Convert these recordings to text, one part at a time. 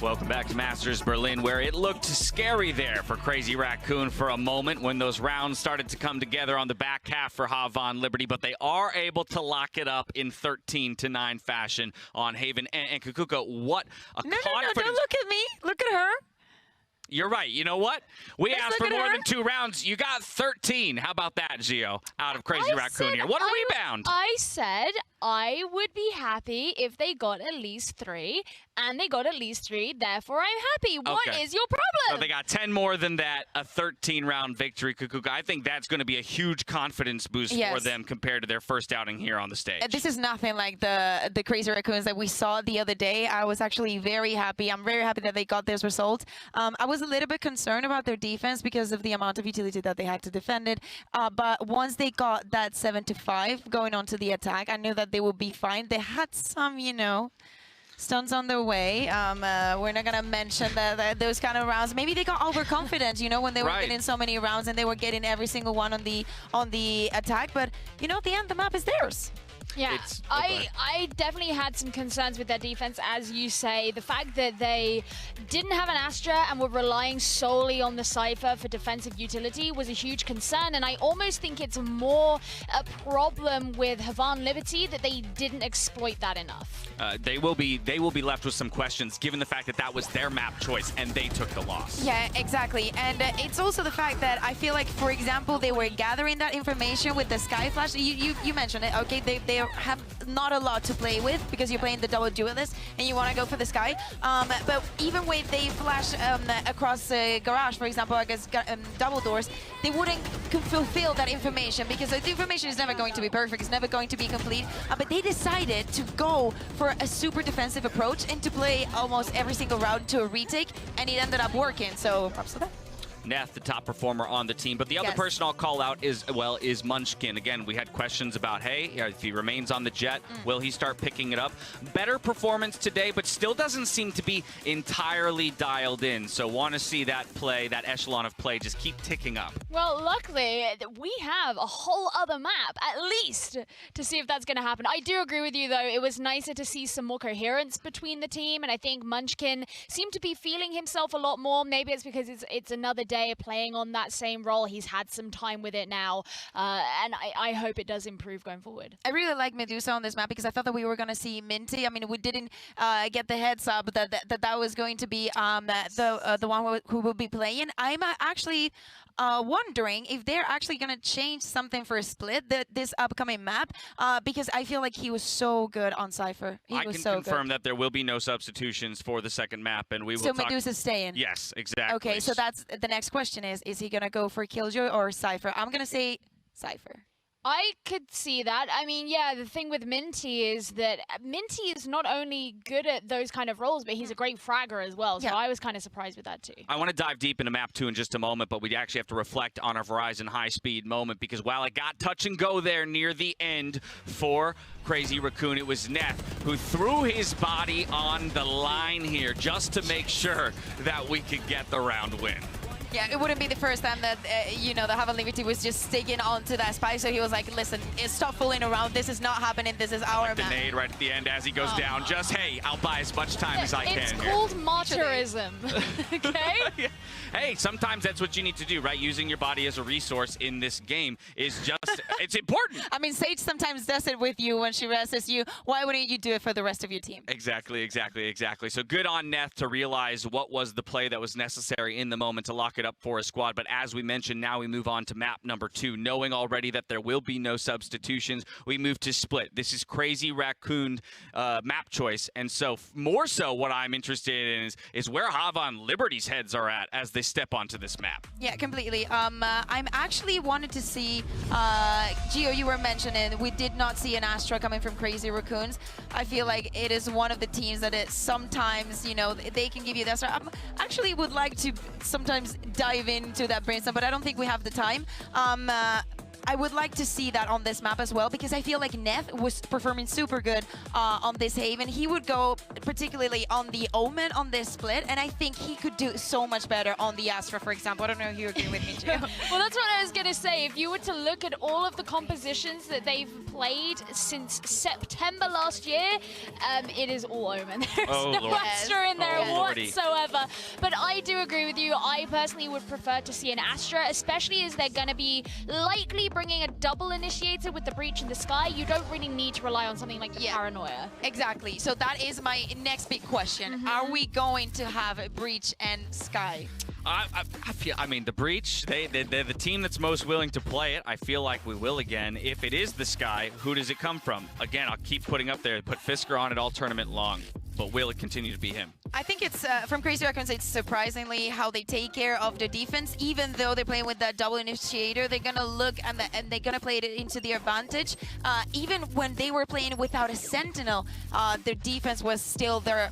Welcome back to Masters Berlin, where it looked scary there for Crazy Raccoon for a moment when those rounds started to come together on the back half for Havan Liberty, but they are able to lock it up in 13-9 fashion on Havan and Kakuka. What a confidence. No, don't look at me. Look at her. You're right. You know what? We Let's asked for more than 2 rounds. You got 13. How about that, Gio? Out of Crazy Raccoon here. What a rebound. I said I would be happy if they got at least 3, and they got at least 3. Therefore, I'm happy. What is your problem? So they got 10 more than that, a 13-round victory, Kakuka. I think that's going to be a huge confidence boost for them compared to their first outing here on the stage. This is nothing like the Crazy Raccoons that we saw the other day. I was actually very happy. I'm very happy that they got this result. I was a little bit concerned about their defense because of the amount of utility that they had to defend it. But once they got that 7-5 going on to the attack, I knew that they would be fine. They had some, you know, stuns on their way. We're not gonna mention those kind of rounds. Maybe they got overconfident, you know, when they were getting so many rounds and they were getting every single one on the attack. But you know, at the end, the map is theirs. Yeah, I definitely had some concerns with their defense, as you say. The fact that they didn't have an Astra and were relying solely on the Cypher for defensive utility was a huge concern, and I almost think it's more a problem with Havan Liberty that they didn't exploit that enough. They will be left with some questions, given the fact that that was their map choice and they took the loss. Yeah, exactly. And it's also the fact that I feel like, for example, they were gathering that information with the Sky Flash. You mentioned it, okay? They have not a lot to play with because you're playing the double duelist and you want to go for the Sky. But even when they flash across the garage, for example, against double doors, they wouldn't fulfill that information because the information is never going to be perfect, it's never going to be complete. But they decided to go for a super defensive approach and to play almost every single round to a retake, and it ended up working. So props to them. Neth, the top performer on the team. But the other person I'll call out is Munchkin. Again, we had questions about, hey, if he remains on the jet, will he start picking it up? Better performance today, but still doesn't seem to be entirely dialed in. So want to see that play, that echelon of play, just keep ticking up. Well, luckily, we have a whole other map, at least, to see if that's going to happen. I do agree with you, though. It was nicer to see some more coherence between the team, and I think Munchkin seemed to be feeling himself a lot more. Maybe it's because it's another day playing on that same role. He's had some time with it now, and I hope it does improve going forward. I really like Medusa on this map because I thought that we were going to see Minty. I mean, we didn't get the heads up that was going to be the one who will be playing. I'm actually wondering if they're actually going to change something for a split this upcoming map because I feel like he was so good on Cypher. I can confirm that there will be no substitutions for the second map, and we will So Medusa's staying? Yes, exactly. Okay, so that's the next question is he going to go for Killjoy or Cypher? I'm going to say Cypher. I could see that. I mean, yeah, the thing with Minty is that Minty is not only good at those kind of roles, but he's a great fragger as well. So I was kind of surprised with that too. I want to dive deep into map 2 in just a moment, but we actually have to reflect on our Verizon high-speed moment because while it got touch and go there near the end for Crazy Raccoon, it was Neth who threw his body on the line here just to make sure that we could get the round win. Yeah, it wouldn't be the first time that, you know, the Havan Liberty was just sticking onto that spike. So he was like, listen, stop fooling around. This is not happening. This is our map. The nade right at the end as he goes down. Just, hey, I'll buy as much time as I can here. It's called martyrism, okay? Hey, sometimes that's what you need to do, right? Using your body as a resource in this game is just, it's important. I mean, Sage sometimes does it with you when she rests you. Why wouldn't you do it for the rest of your team? Exactly. So good on Neth to realize what was the play that was necessary in the moment to lock it up for a squad. But as we mentioned, now we move on to map number 2. Knowing already that there will be no substitutions, we move to split. This is Crazy Raccoon map choice. And so more so what I'm interested in is where Havan Liberty's heads are at as they step onto this map. Yeah, completely. I'm actually wanted to see, Gio, you were mentioning, we did not see an Astra coming from Crazy Raccoons. I feel like it is one of the teams that sometimes, you know, they can give you the Astra. I actually would like to sometimes dive into that brainstorm, but I don't think we have the time. I would like to see that on this map as well, because I feel like Neth was performing super good on this Haven. He would go particularly on the Omen on this split, and I think he could do so much better on the Astra, for example. I don't know if you agree with me, too. Well, that's what I was going to say. If you were to look at all of the compositions that they've played since September last year, it is all Omen. There's no Lord. Astra in there Lordy. whatsoever. But I do agree with you. I personally would prefer to see an Astra, especially as they're going to be likely bringing a double initiator with the breach in the sky. You don't really need to rely on something like the paranoia. Exactly. So that is my next big question. Are we going to have a breach and sky? I feel, I mean, the breach, they're the team that's most willing to play it. I feel like we will again. If it is the sky, who does it come from? Again, I'll keep putting up there, put Fisker on it all tournament long. But will it continue to be him? I think it's, from Crazy Raccoons, it's surprisingly how they take care of the defense. Even though they're playing with that double initiator, they're going to look and they're going to play it into their advantage. Even when they were playing without a sentinel, their defense was still their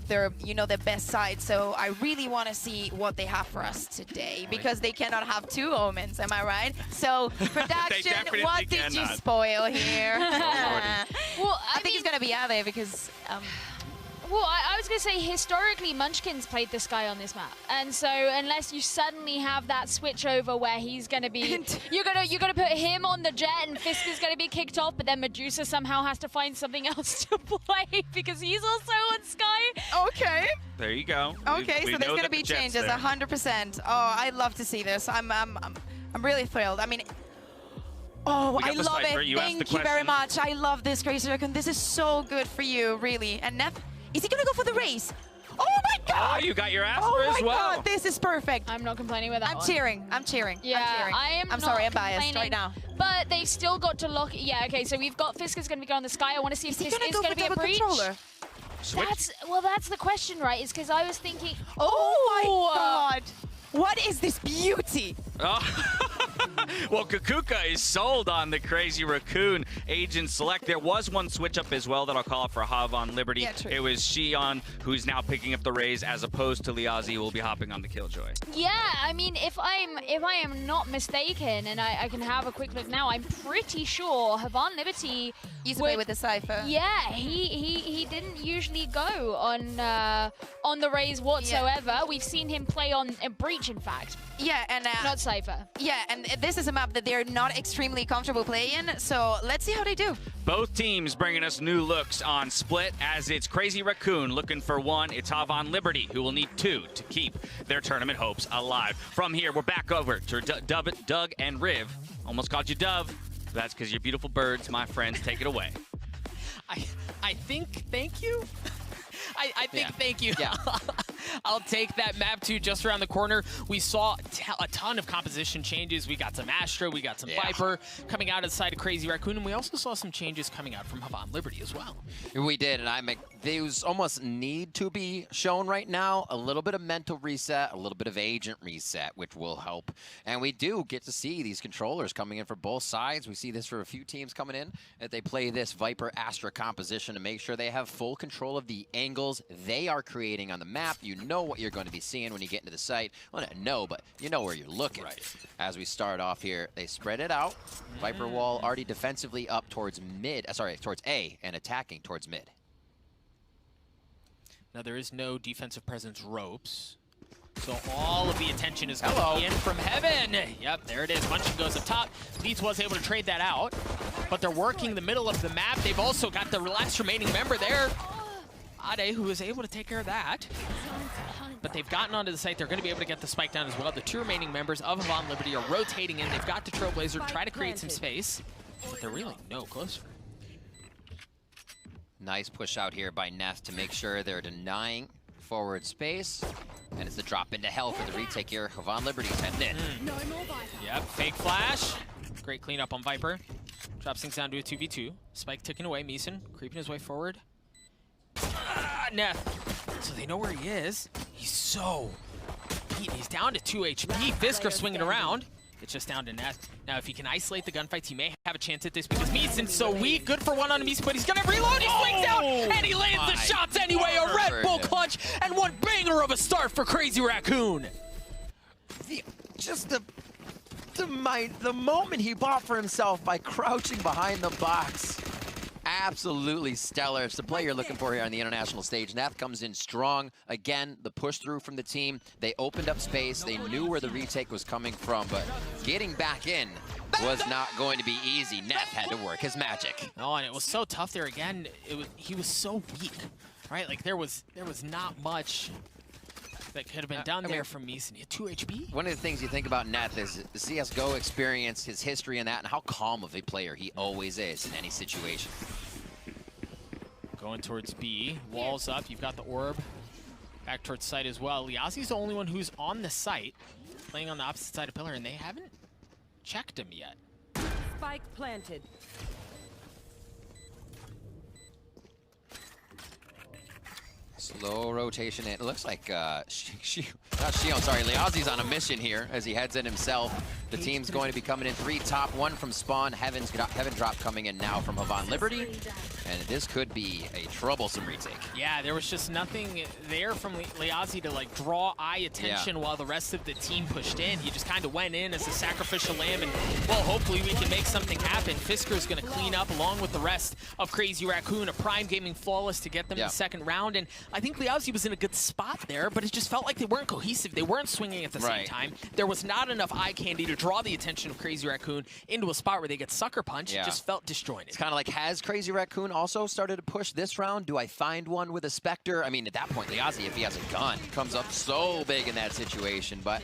best side. So I really want to see what they have for us today, because they cannot have two Omens, am I right? So production, what did you spoil here? Well, I think it's going to be Ade because... Well, I was going to say, historically, Munchkin's played this guy on this map. And so, unless you suddenly have that switch over where he's going to be... you're gonna put him on the jet and Fisker's going to be kicked off, but then Medusa somehow has to find something else to play because he's also on Sky. Okay. There you go. Okay, so there's going to be changes, 100%. Oh, I love to see this. I'm really thrilled. I mean... Oh, I love it. Thank you very much. I love this, Crazy Raccoon. This is so good for you, really. And Neff, is he going to go for the race? Oh, my God. Oh, you got your Astra Oh, as well. my God. This is perfect. I'm not complaining with that I'm cheering. I'm cheering. Yeah, I'm cheering. I'm sorry, I'm biased right now. But they've still got to lock... Yeah, okay, so we've got Fisker's going to be going on the Sky. I want to see if this is going to be a breach. That's the question, right? Is because I was thinking... Oh, my God. What is this beauty? Oh. Well, Kukuka is sold on the Crazy Raccoon Agent Select. There was one switch up as well that I'll call it for Havan Liberty. Yeah, true. It was Xion who's now picking up the Raze, as opposed to Liazi, who will be hopping on the Killjoy. Yeah, I mean, if I am not mistaken, and I can have a quick look now, I'm pretty sure Havan Liberty used to play with the Cypher. Yeah, he didn't usually go on the Raze whatsoever. Yeah. We've seen him play on a breach, in fact. Yeah, and not Cypher. Yeah, and this is a map that they're not extremely comfortable playing, so let's see how they do. Both teams bringing us new looks on Split, as it's Crazy Raccoon looking for one. It's Havan Liberty, who will need two to keep their tournament hopes alive. From here, we're back over to Doug and Riv. Almost called you Dove. That's because you're beautiful birds, my friends. Take it away. I think thank you. I think thank you. Yeah. I'll take that map 2 just around the corner. We saw a ton of composition changes. We got some Astra, we got some Viper coming out of the side of Crazy Raccoon, and we also saw some changes coming out from Havan Liberty as well. We did, and those almost need to be shown right now. A little bit of mental reset, a little bit of agent reset, which will help. And we do get to see these controllers coming in for both sides. We see this for a few teams coming in, that they play this Viper Astra composition to make sure they have full control of the angles they are creating on the map. You know what you're going to be seeing when you get into the site. Well, not know, but you know where you're looking. Right. As we start off here, they spread it out. Viper wall already defensively up towards mid, towards A, and attacking towards mid. Now there is no defensive presence ropes, so all of the attention is coming in from Heaven. Yep, there it is. Munchkin goes up top. Leeds was able to trade that out, but they're working the middle of the map. They've also got the last remaining member there, Ade, who is able to take care of that. But they've gotten onto the site. They're going to be able to get the spike down as well. The two remaining members of Havan Liberty are rotating in. They've got the Trailblazer to try to create some space, but they're really no closer. Nice push out here by Neth to make sure they're denying forward space. And it's the drop into hell for the retake here. Havan Liberty's heading in. Yep, fake flash. Great cleanup on Viper. Drops things down to a 2v2. Spike ticking away. Meeson creeping his way forward. Neth. So they know where he is. He's so beat. He's down to 2 HP. Fisker swinging around. It's just down to Neth. Now, if he can isolate the gunfights, he may have a chance at this because Meeson's so weak. Good for one on Meeson, but he's going to reload. He swings out, and he lands the shots anyway. A Red Bull clutch, and one banger of a start for Crazy Raccoon. Just the the moment he bought for himself by crouching behind the box. Absolutely stellar. It's the play you're looking for here on the international stage. Neth comes in strong. Again, the push through from the team. They opened up space. They knew where the retake was coming from, but getting back in was not going to be easy. Neth had to work his magic. Oh, and it was so tough there again. He was so weak, right? Like there was not much that could have been done there from Meeson. He had 2 HP. One of the things you think about Neth is the CSGO experience, his history in that, and how calm of a player he always is in any situation. Going towards B, walls up, you've got the orb. Back towards site as well. Liazi's the only one who's on the site, playing on the opposite side of pillar, and they haven't checked him yet. Spike planted. Slow rotation. It looks like Liazi's on a mission here as he heads in himself. The team's going to be coming in 3 top, 1 from spawn. Heaven drop coming in now from Havan Liberty. And this could be a troublesome retake. Yeah, there was just nothing there from Liazi to like draw eye attention while the rest of the team pushed in. He just kind of went in as a sacrificial lamb, and well, hopefully we can make something happen. Fisker's going to clean up along with the rest of Crazy Raccoon. A Prime Gaming flawless to get them in the second round, and I think Liazi was in a good spot there, but it just felt like they weren't cohesive. They weren't swinging at the same time. There was not enough eye candy to draw the attention of Crazy Raccoon into a spot where they get sucker punched. It just felt disjointed. It's kind of like, has Crazy Raccoon also started to push this round? Do I find one with a Spectre? I mean, at that point, Liazi, if he has a gun, comes up so big in that situation, but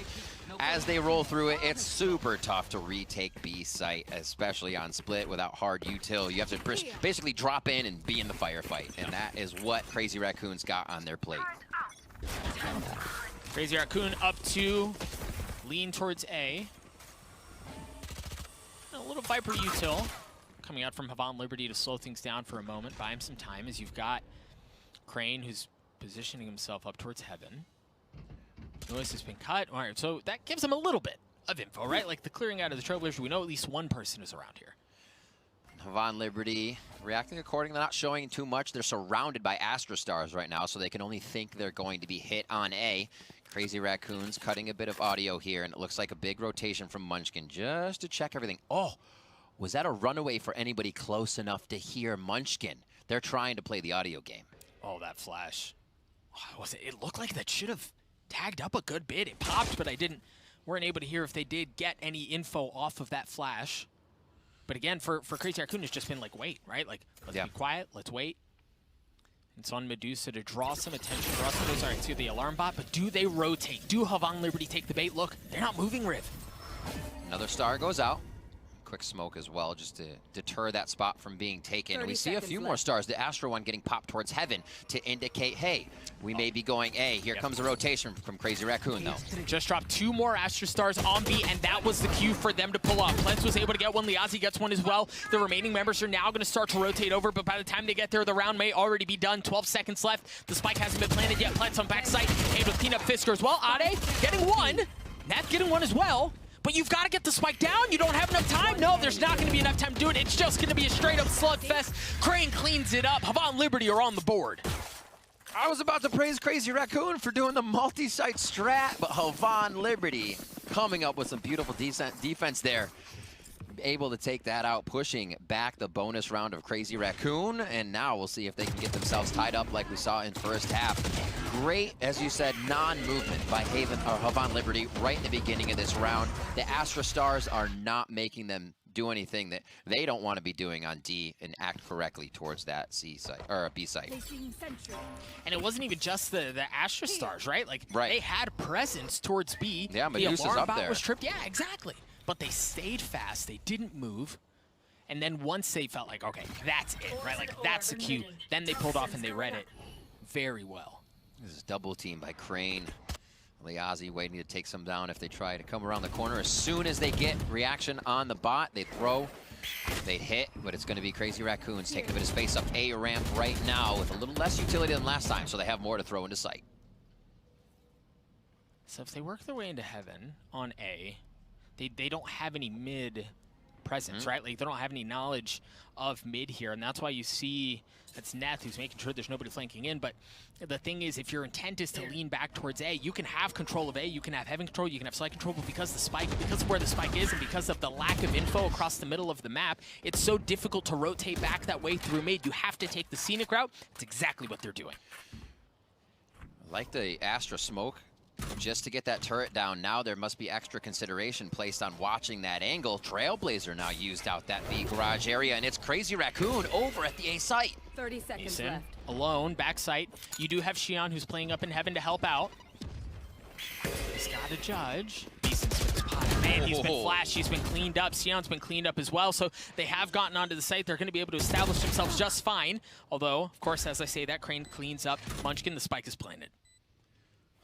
as they roll through it, it's super tough to retake B site, especially on split without hard util. You have to basically drop in and be in the firefight, and that is what Crazy Raccoon's got on their plate. Crazy Raccoon up 2, lean towards A. A little Viper util coming out from Havan Liberty to slow things down for a moment, buy him some time, as you've got Crane who's positioning himself up towards Heaven. Noise has been cut. All right, so that gives him a little bit of info, right? Like the clearing out of the Trailblazer, we know at least one person is around here. Havan Liberty reacting accordingly, not showing too much. They're surrounded by Astra Stars right now, so they can only think they're going to be hit on A. Crazy Raccoons cutting a bit of audio here, and it looks like a big rotation from Munchkin just to check everything. Oh, was that a runaway for anybody close enough to hear Munchkin? They're trying to play the audio game. Oh, that flash. Oh, it looked like that should have tagged up a good bit. It popped, but weren't able to hear if they did get any info off of that flash. But again, for Crazy Raccoon, it's just been like, wait, right? Like, let's be quiet, let's wait. It's on Medusa to draw some attention. Draw some to the alarm bot, but do they rotate? Do Havan Liberty take the bait? Look, they're not moving, Riv. Another star goes out. Quick smoke as well, just to deter that spot from being taken. We see a few more stars. The Astro one getting popped towards Heaven to indicate, hey, we may be going A. Here comes a rotation from Crazy Raccoon, though. Just dropped 2 more Astro Stars on B, and that was the cue for them to pull up. Plents was able to get one. Liazi gets one as well. The remaining members are now going to start to rotate over, but by the time they get there, the round may already be done. 12 seconds left. The spike hasn't been planted yet. Plents on backside, able to clean up Fisker as well. Ade getting one. Neth getting one as well. But you've got to get the spike down. You don't have enough time. No, there's not going to be enough time to do it. It's just going to be a straight-up slugfest. Crane cleans it up. Havan Liberty are on the board. I was about to praise Crazy Raccoon for doing the multi-site strat, but Havan Liberty coming up with some beautiful defense there. Able to take that out, pushing back the bonus round of Crazy Raccoon, and now we'll see if they can get themselves tied up like we saw in first half. Great, as you said, non-movement by Havan Liberty right in the beginning of this round. The Astra Stars are not making them do anything that they don't want to be doing on D and act correctly towards that C site or B site. And it wasn't even just the Astra Stars, right? Like they had presence towards B. Yeah, Medusa's the alarm up bot there. Was tripped. Yeah, exactly. But they stayed fast. They didn't move. And then once they felt like, okay, that's it, right? Like that's the cue. Then they pulled off and they read it very well. This is double team by Crane. Liazi waiting to take some down if they try to come around the corner. As soon as they get reaction on the bot, they throw, they hit, but it's going to be Crazy Raccoons taking a bit of space up A ramp right now with a little less utility than last time, so they have more to throw into sight. So if they work their way into Heaven on A, they don't have any mid presence, right? Like, they don't have any knowledge of mid here, and that's why you see that's Neth who's making sure there's nobody flanking in. But the thing is, if your intent is to lean back towards A, you can have control of A, you can have heaven control, you can have slight control, but because of where the spike is and because of the lack of info across the middle of the map, it's so difficult to rotate back that way through mid. You have to take the scenic route. It's exactly what they're doing. I like the Astra smoke. Just to get that turret down, now there must be extra consideration placed on watching that angle. Trailblazer now used out that B garage area, and it's Crazy Raccoon over at the A site. 30 seconds Mason, left. alone, backside. You do have Xion who's playing up in heaven to help out. He's got to judge. Mason's been spotted. Man, he's been flashed. He's been cleaned up. Sion's been cleaned up as well. So they have gotten onto the site. They're going to be able to establish themselves just fine. Although, of course, as I say, that crane cleans up. Munchkin, the spike is planted.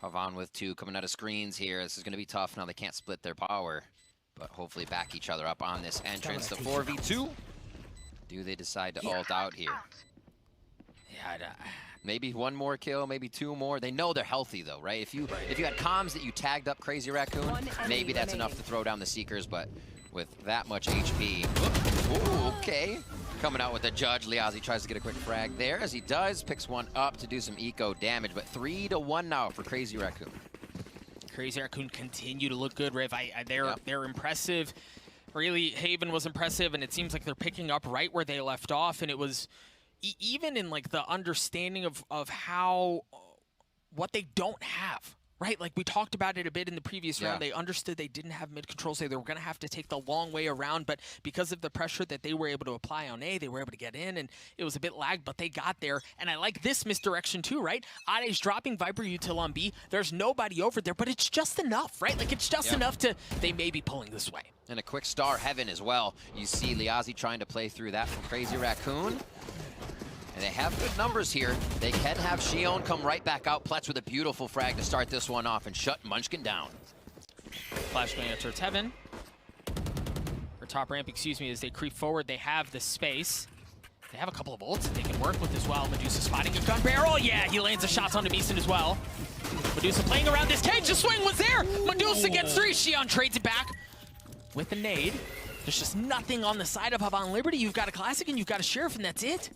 Havan with 2 coming out of screens here. This is going to be tough. Now they can't split their power, but hopefully back each other up on this entrance. The 4v2. Do they decide to ult out here? Yeah, Maybe 1 more kill, maybe 2 more. They know they're healthy though, right? If you had comms that you tagged up Crazy Raccoon, maybe that's enough to throw down the Seekers, but with that much HP. Ooh, okay. Coming out with the judge. Liazi tries to get a quick frag there. As he does, picks one up to do some eco damage, but 3-1 now for Crazy Raccoon. Crazy Raccoon continue to look good, Riv. They're impressive. Really, Haven was impressive, and it seems like they're picking up right where they left off, and it was even in like the understanding of how what they don't have. Right, like we talked about it a bit in the previous round. They understood they didn't have mid control, so they were going to have to take the long way around. But because of the pressure that they were able to apply on A, they were able to get in, and it was a bit lagged, but they got there. And I like this misdirection too, right? Ade's dropping Viper Util on B. There's nobody over there, but it's just enough, right? Like it's just enough to, they may be pulling this way. And a quick star heaven as well. You see Liazi trying to play through that from Crazy Raccoon. And they have good numbers here. They can have Xion come right back out. Pletz with a beautiful frag to start this one off and shut Munchkin down. Flash going out towards heaven. Or top ramp, excuse me, as they creep forward. They have the space. They have a couple of ults that they can work with as well. Medusa spotting a gun barrel. Yeah, he lands the shots onto Meeson as well. Medusa playing around this cage. The swing was there. Medusa gets 3. Xion trades it back with a nade. There's just nothing on the side of Havan Liberty. You've got a Classic and you've got a Sheriff, and that's it.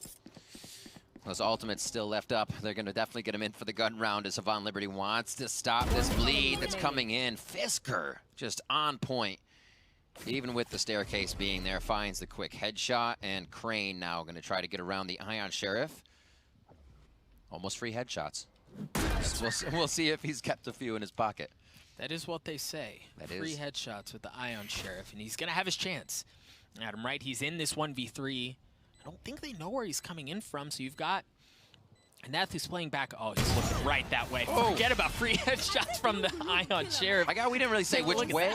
Those ultimates still left up. They're going to definitely get him in for the gun round as Havan Liberty wants to stop this bleed that's coming in. Fisker just on point. Even with the staircase being there, finds the quick headshot. And Crane now going to try to get around the Ion Sheriff. Almost free headshots. We'll see if he's kept a few in his pocket. That is what they say. That free is. Headshots with the Ion Sheriff, and he's going to have his chance. Adam, right, he's in this 1v3. I don't think they know where he's coming in from, so you've got Neth who's playing back. Oh, he's looking right that way. Oh. Forget about free headshots from the Ion Sheriff. My God, we didn't really say which way.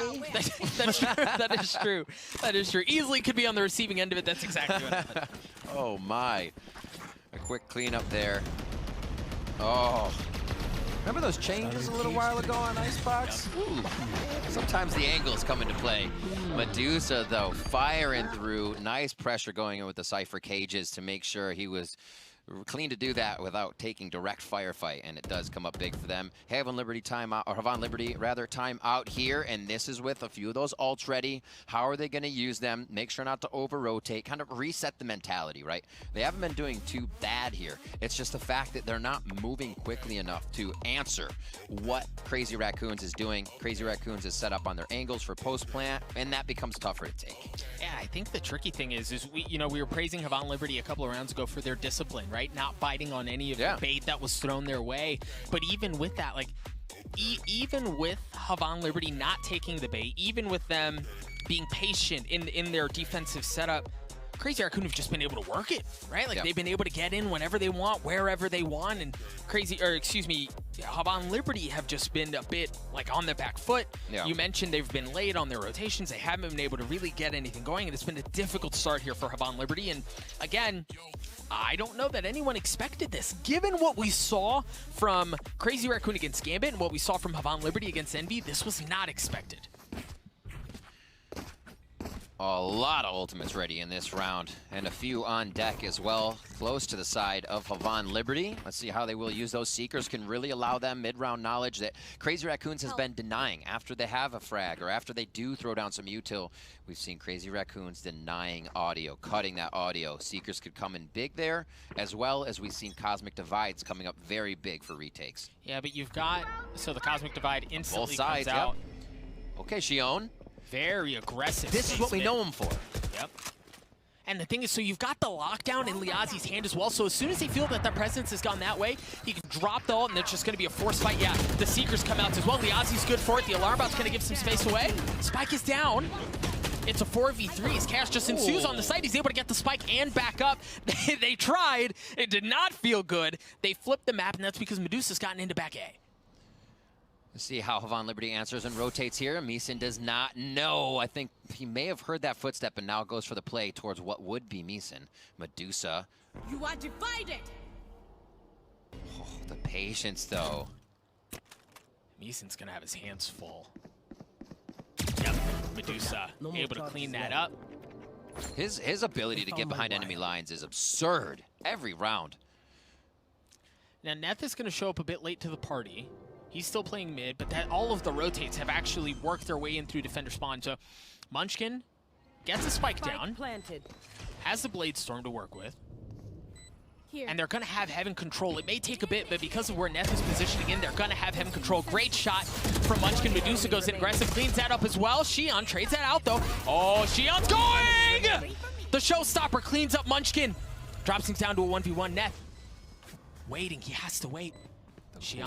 That's true. That is true. That is true. Easily could be on the receiving end of it. That's exactly what happened. Oh, my. A quick cleanup there. Oh. Remember those changes a little while ago on Icebox? Ooh. Sometimes the angles come into play. Medusa, though, firing through. Nice pressure going in with the Cypher cages to make sure he was clean to do that without taking direct firefight, and it does come up big for them. Havan Liberty timeout, or Havan Liberty rather, time out here, and this is with a few of those ults ready. How are they going to use them? Make sure not to over-rotate, kind of reset the mentality, right? They haven't been doing too bad here. It's just the fact that they're not moving quickly enough to answer what Crazy Raccoons is doing. Crazy Raccoons is set up on their angles for post-plant, and that becomes tougher to take. Yeah, I think the tricky thing is we were praising Havan Liberty a couple of rounds ago for their discipline, right? Not biting on any of the bait that was thrown their way. But even with that, like, even with Havan Liberty not taking the bait, even with them being patient in their defensive setup, Crazy Raccoon have just been able to work it, right? Like, they've been able to get in whenever they want, wherever they want, and Havan Liberty have just been a bit, like, on the back foot. Yeah. You mentioned they've been late on their rotations. They haven't been able to really get anything going, and it's been a difficult start here for Havan Liberty. And, again, I don't know that anyone expected this. Given what we saw from Crazy Raccoon against Gambit and what we saw from Havan Liberty against Envy, this was not expected. A lot of ultimates ready in this round, and a few on deck as well, close to the side of Havan Liberty. Let's see how they will use those. Seekers can really allow them mid-round knowledge that Crazy Raccoons has been denying after they have a frag or after they do throw down some util. We've seen Crazy Raccoons denying audio, cutting that audio. Seekers could come in big there, as well as we've seen Cosmic Divides coming up very big for retakes. Yeah, but you've got, so the Cosmic Divide instantly Both sides, comes out. Yep. Okay, Shion. Very aggressive. This is what we know him for. Yep. And the thing is, so you've got the lockdown in Liazi's hand as well, so as soon as they feel that their presence has gone that way, he can drop the ult, and it's just going to be a force fight. Yeah, the Seekers come out as well. Liazi's good for it. The alarm bot's going to give some space away. Spike is down. It's a 4v3. His chaos just ensues on the site. He's able to get the spike and back up. They tried. It did not feel good. They flipped the map, and that's because Medusa's gotten into back A. Let's see how Havan Liberty answers and rotates here. Meeson does not know. I think he may have heard that footstep and now goes for the play towards what would be Meeson. Medusa. You are divided. Oh, the patience, though. Meeson's going to have his hands full. Yep, Medusa able to clean that up. His ability to get behind enemy lines is absurd every round. Now, Neth is going to show up a bit late to the party. He's still playing mid, but all of the rotates have actually worked their way in through defender spawn. So Munchkin gets a spike down, Planted. has the Blade Storm to work with, Here. and they're going to have Heaven control. It may take a bit, but because of where Neth is positioning in, they're going to have Heaven control. Great shot from Munchkin. Medusa goes in aggressive, cleans that up as well. Shion trades that out, though. Oh, Shion's going! The showstopper cleans up Munchkin. Drops things down to a 1v1. Neth waiting. He has to wait. Shion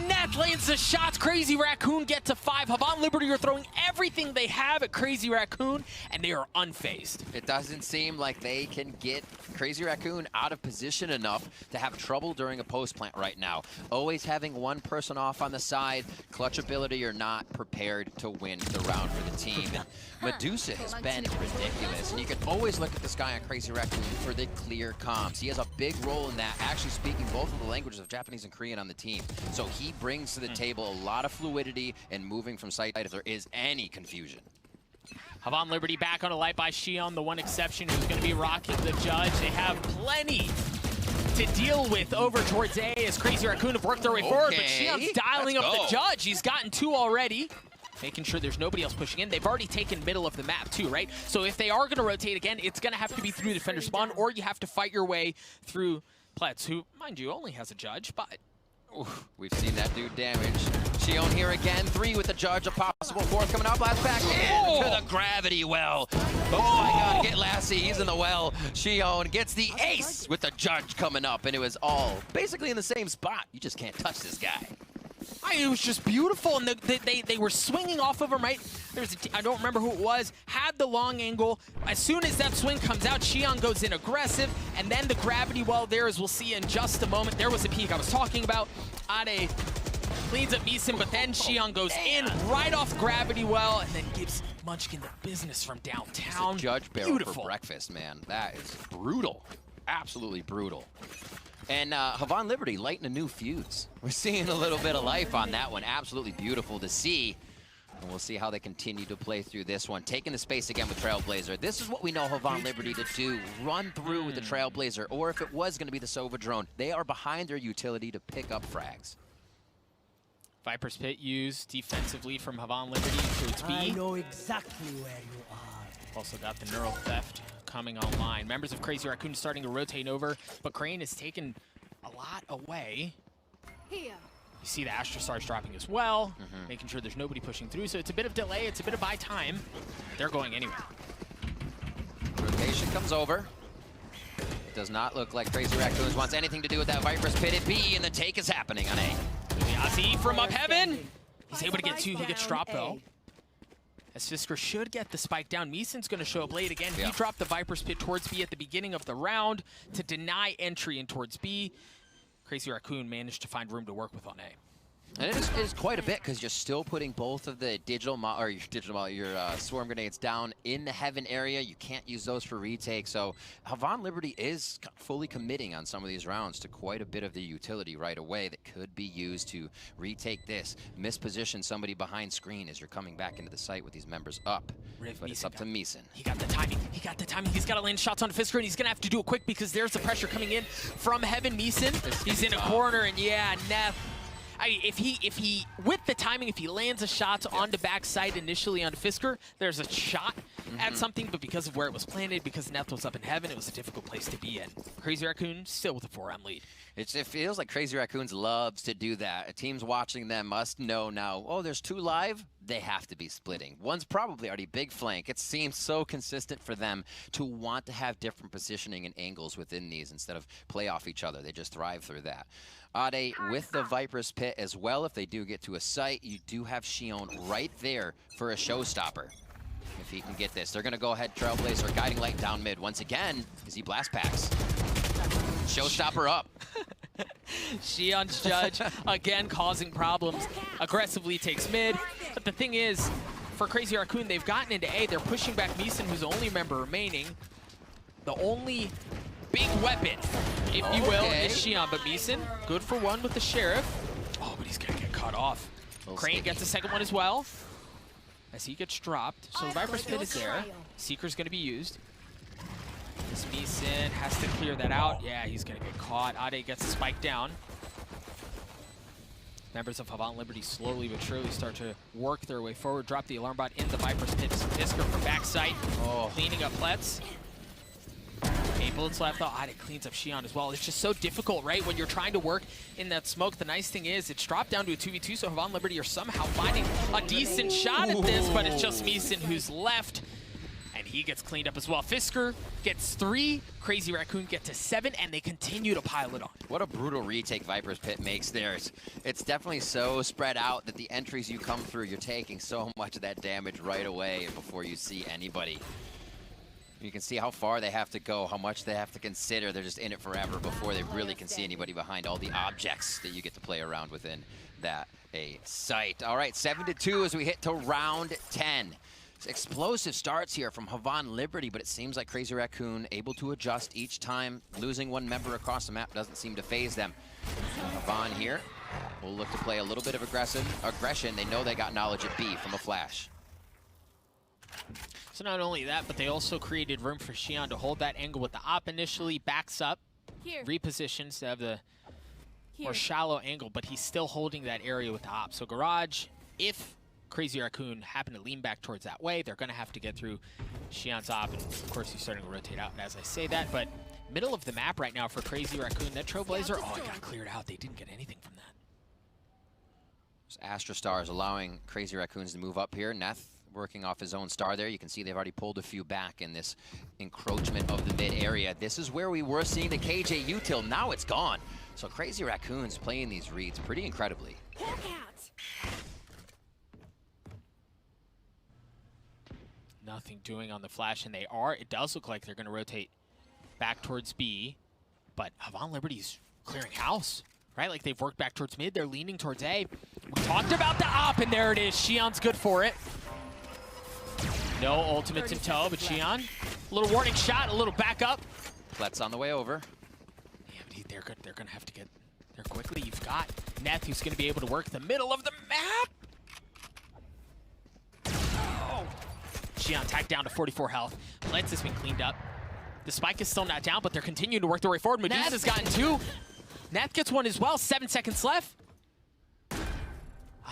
Neth lands the shots. Crazy Raccoon get to 5. Havan Liberty are throwing everything they have at Crazy Raccoon, and they are unfazed. It doesn't seem like they can get Crazy Raccoon out of position enough to have trouble during a post plant right now. Always having one person off on the side, clutch ability or not, prepared to win the round for the team. And Medusa has been ridiculous, and you can always look at this guy on Crazy Raccoon for the clear comms. He has a big role in that, actually speaking both of the languages of Japanese and Korean on the team. So he brings to the table a lot of fluidity and moving from site if there is any confusion. Havan Liberty back on a light by Shion, the one exception who's going to be rocking the judge. They have plenty to deal with over towards A as Crazy Raccoon have worked their way forward, but Shion's dialing up the judge. He's gotten 2 already, making sure there's nobody else pushing in. They've already taken middle of the map too, right? So if they are going to rotate again, it's going to have to be through defender spawn, or you have to fight your way through Pletz, who, mind you, only has a judge, but oof, we've seen that do damage. Shion here again, 3 with the judge, a possible 4th coming up. Last back into the gravity well. Oh my god, get Lassie, he's in the well. Shion gets the ace with the judge coming up, and it was all basically in the same spot. You just can't touch this guy. It was just beautiful, and they were swinging off of him, right? I don't remember who it was, had the long angle. As soon as that swing comes out, Shion goes in aggressive, and then the gravity well there, as we'll see in just a moment. There was a peak I was talking about. Ade cleans up Meeson, but then Shion goes in right off gravity well, and then gives Munchkin the business from downtown. It's a judge barrel for breakfast, man. That is brutal. Absolutely brutal. And Havan Liberty lighting a new fuse. We're seeing a little bit of life on that one. Absolutely beautiful to see. And we'll see how they continue to play through this one. Taking the space again with Trailblazer. This is what we know Havan Liberty to do. Run through with the Trailblazer. Or if it was going to be the Sova drone, they are behind their utility to pick up frags. Viper's Pit used defensively from Havan Liberty towards B. I know exactly where you are. Also got the Neural Theft coming online. Members of Crazy Raccoon starting to rotate over, but Crane has taken a lot away. Here. You see the Astra Stars dropping as well, making sure there's nobody pushing through. So it's a bit of delay, it's a bit of buy time. They're going anyway. Rotation comes over. It does not look like Crazy Raccoons wants anything to do with that Viper's Pit at B, and the take is happening on A. Yazi from up heaven. He's able to get 2, he gets dropped though. As Fisker should get the spike down. Meeson's going to show up late again. He dropped the Viper's Pit towards B at the beginning of the round to deny entry in towards B. Crazy Raccoon managed to find room to work with on A. And it is quite a bit because you're still putting both of the your swarm grenades down in the Heaven area. You can't use those for retake. So Havan Liberty is fully committing on some of these rounds to quite a bit of the utility right away that could be used to retake this. Misposition somebody behind screen as you're coming back into the site with these members up. But it's up to Meeson. He got the timing. He got the timing. He's got to land shots on Fisker, and he's going to have to do it quick because there's the pressure coming in from Heaven. Meeson, he's in a corner, and yeah, Neff. If he, with the timing, if he lands a shot onto backside initially on Fisker, there's a shot at something, but because of where it was planted, because Neff was up in Heaven, it was a difficult place to be in. Crazy Raccoon still with a 4-round lead. It feels like Crazy Raccoons loves to do that. Teams watching them must know now, oh, there's 2 live, they have to be splitting. One's probably already big flank. It seems so consistent for them to want to have different positioning and angles within these instead of play off each other. They just thrive through that. Ade with the Viper's Pit as well. If they do get to a site, you do have Shion right there for a showstopper. If he can get this, they're going to go ahead, Trailblazer, Guiding Light down mid. Once again, as he blast packs. Showstopper up. Shion's Judge, again, causing problems. Aggressively takes mid. But the thing is, for Crazy Raccoon, they've gotten into A. They're pushing back Meeson, who's the only member remaining. The only big weapon, if you will, is Shion. But Meeson, good for one with the Sheriff. Oh, but he's going to get cut off. Crane gets the second one as well, as he gets dropped. So the Viper's Pit is there. Seeker's going to be used. This Meeson has to clear that out. Yeah, he's going to get caught. Ade gets the spike down. Members of Havan Liberty slowly but surely start to work their way forward. Drop the alarm bot in the Viper's Pit. Fisker from backside, cleaning up Let's. 8 bullets left though. Ade cleans up Shion as well. It's just so difficult, right? When you're trying to work in that smoke. The nice thing is it's dropped down to a 2v2, so Havan Liberty are somehow finding a decent shot at this, but it's just Meeson who's left. And he gets cleaned up as well. Fisker gets 3, Crazy Raccoon get to 7, and they continue to pile it on. What a brutal retake Viper's Pit makes there. It's definitely so spread out that the entries you come through, you're taking so much of that damage right away before you see anybody. You can see how far they have to go, how much they have to consider. They're just in it forever before they really can see anybody behind all the objects that you get to play around within that site. All right, 7-2 as we hit to round 10. Explosive starts here from Havan Liberty, but it seems like Crazy Raccoon able to adjust each time. Losing one member across the map doesn't seem to phase them. Havan here will look to play a little bit of aggression. They know they got knowledge at B from a flash. So not only that, but they also created room for Shion to hold that angle with the op initially, backs up, repositions to have the more shallow angle, but he's still holding that area with the op. So Garage, if Crazy Raccoon happen to lean back towards that way, they're going to have to get through Shion's op, and of course he's starting to rotate out as I say that, but middle of the map right now for Crazy Raccoon. That Trailblazer, oh, it got cleared out. They didn't get anything from that. Astra Stars allowing Crazy Raccoons to move up here. Neth working off his own star there. You can see they've already pulled a few back in this encroachment of the mid area. This is where we were seeing the KJ util. Now it's gone. So Crazy Raccoons playing these reads pretty incredibly. Nothing doing on the flash, and it does look like they're going to rotate back towards B, but Havan Liberty's clearing house, right? Like they've worked back towards mid, they're leaning towards A. We talked about the op, and there it is. Shion's good for it. No ultimates in tow, but Shion, a little warning shot, a little backup. Let's on the way over. Yeah, but they're good. They're going to have to get there quickly. You've got Neth, who's going to be able to work the middle of the map. Oh. Shion tacked down to 44 health. Let's has been cleaned up. The spike is still not down, but they're continuing to work their way forward. Medusa's gotten 2. Neth gets 1 as well. 7 seconds left.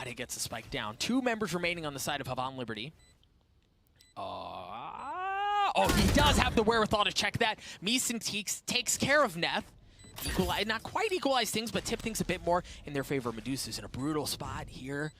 Ade gets the spike down. 2 members remaining on the side of Havan Liberty. Oh, he does have the wherewithal to check that. Meeson takes care of Neth. Not quite equalize things, but tip things a bit more in their favor. Medusa's in a brutal spot here.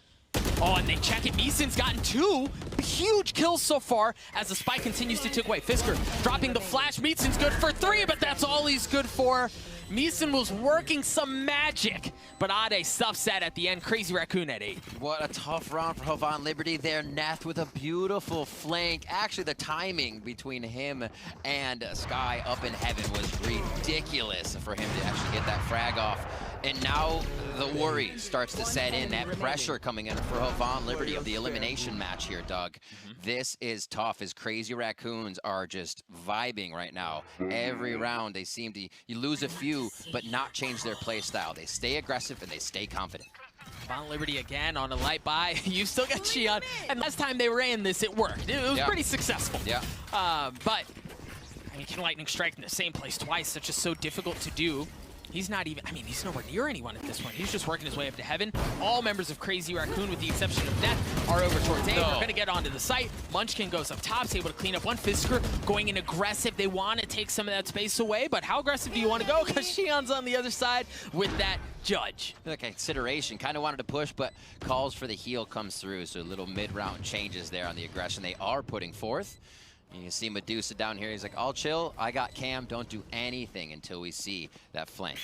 Oh, and they check it. Meeson's gotten 2 huge kills so far as the spike continues to tick away. Fisker dropping the flash. Meeson's good for 3, but that's all he's good for. Meeson was working some magic, but Ade stuffs that at the end. Crazy Raccoon at 8. What a tough round for Havan Liberty there. Neth with a beautiful flank. Actually, the timing between him and Sky up in Heaven was ridiculous for him to actually get that frag off. And now the worry starts to set in, that pressure coming in for Havan Liberty of the elimination match here, Doug. This is tough as Crazy Raccoons are just vibing right now. Every round they seem to, you lose a few, but not change their play style. They stay aggressive and they stay confident. Havan Liberty again on a light buy. You've still got Xion, and last time they ran this, it worked. It was pretty successful. Yeah. But, I mean, can lightning strike in the same place twice? That's just so difficult to do. He's not even, I mean, he's nowhere near anyone at this point. He's just working his way up to heaven. All members of Crazy Raccoon, with the exception of dephh, are over towards A. We're going to get onto the site. Munchkin goes up top, is able to clean up one. Fisker going in aggressive. They want to take some of that space away, but how aggressive do you want to go? Because Xion's on the other side with that judge. Like consideration, kind of wanted to push, but calls for the heal comes through, so little mid-round changes there on the aggression they are putting forth. And you see Medusa down here. He's like, I'll chill. I got Cam. Don't do anything until we see that flank.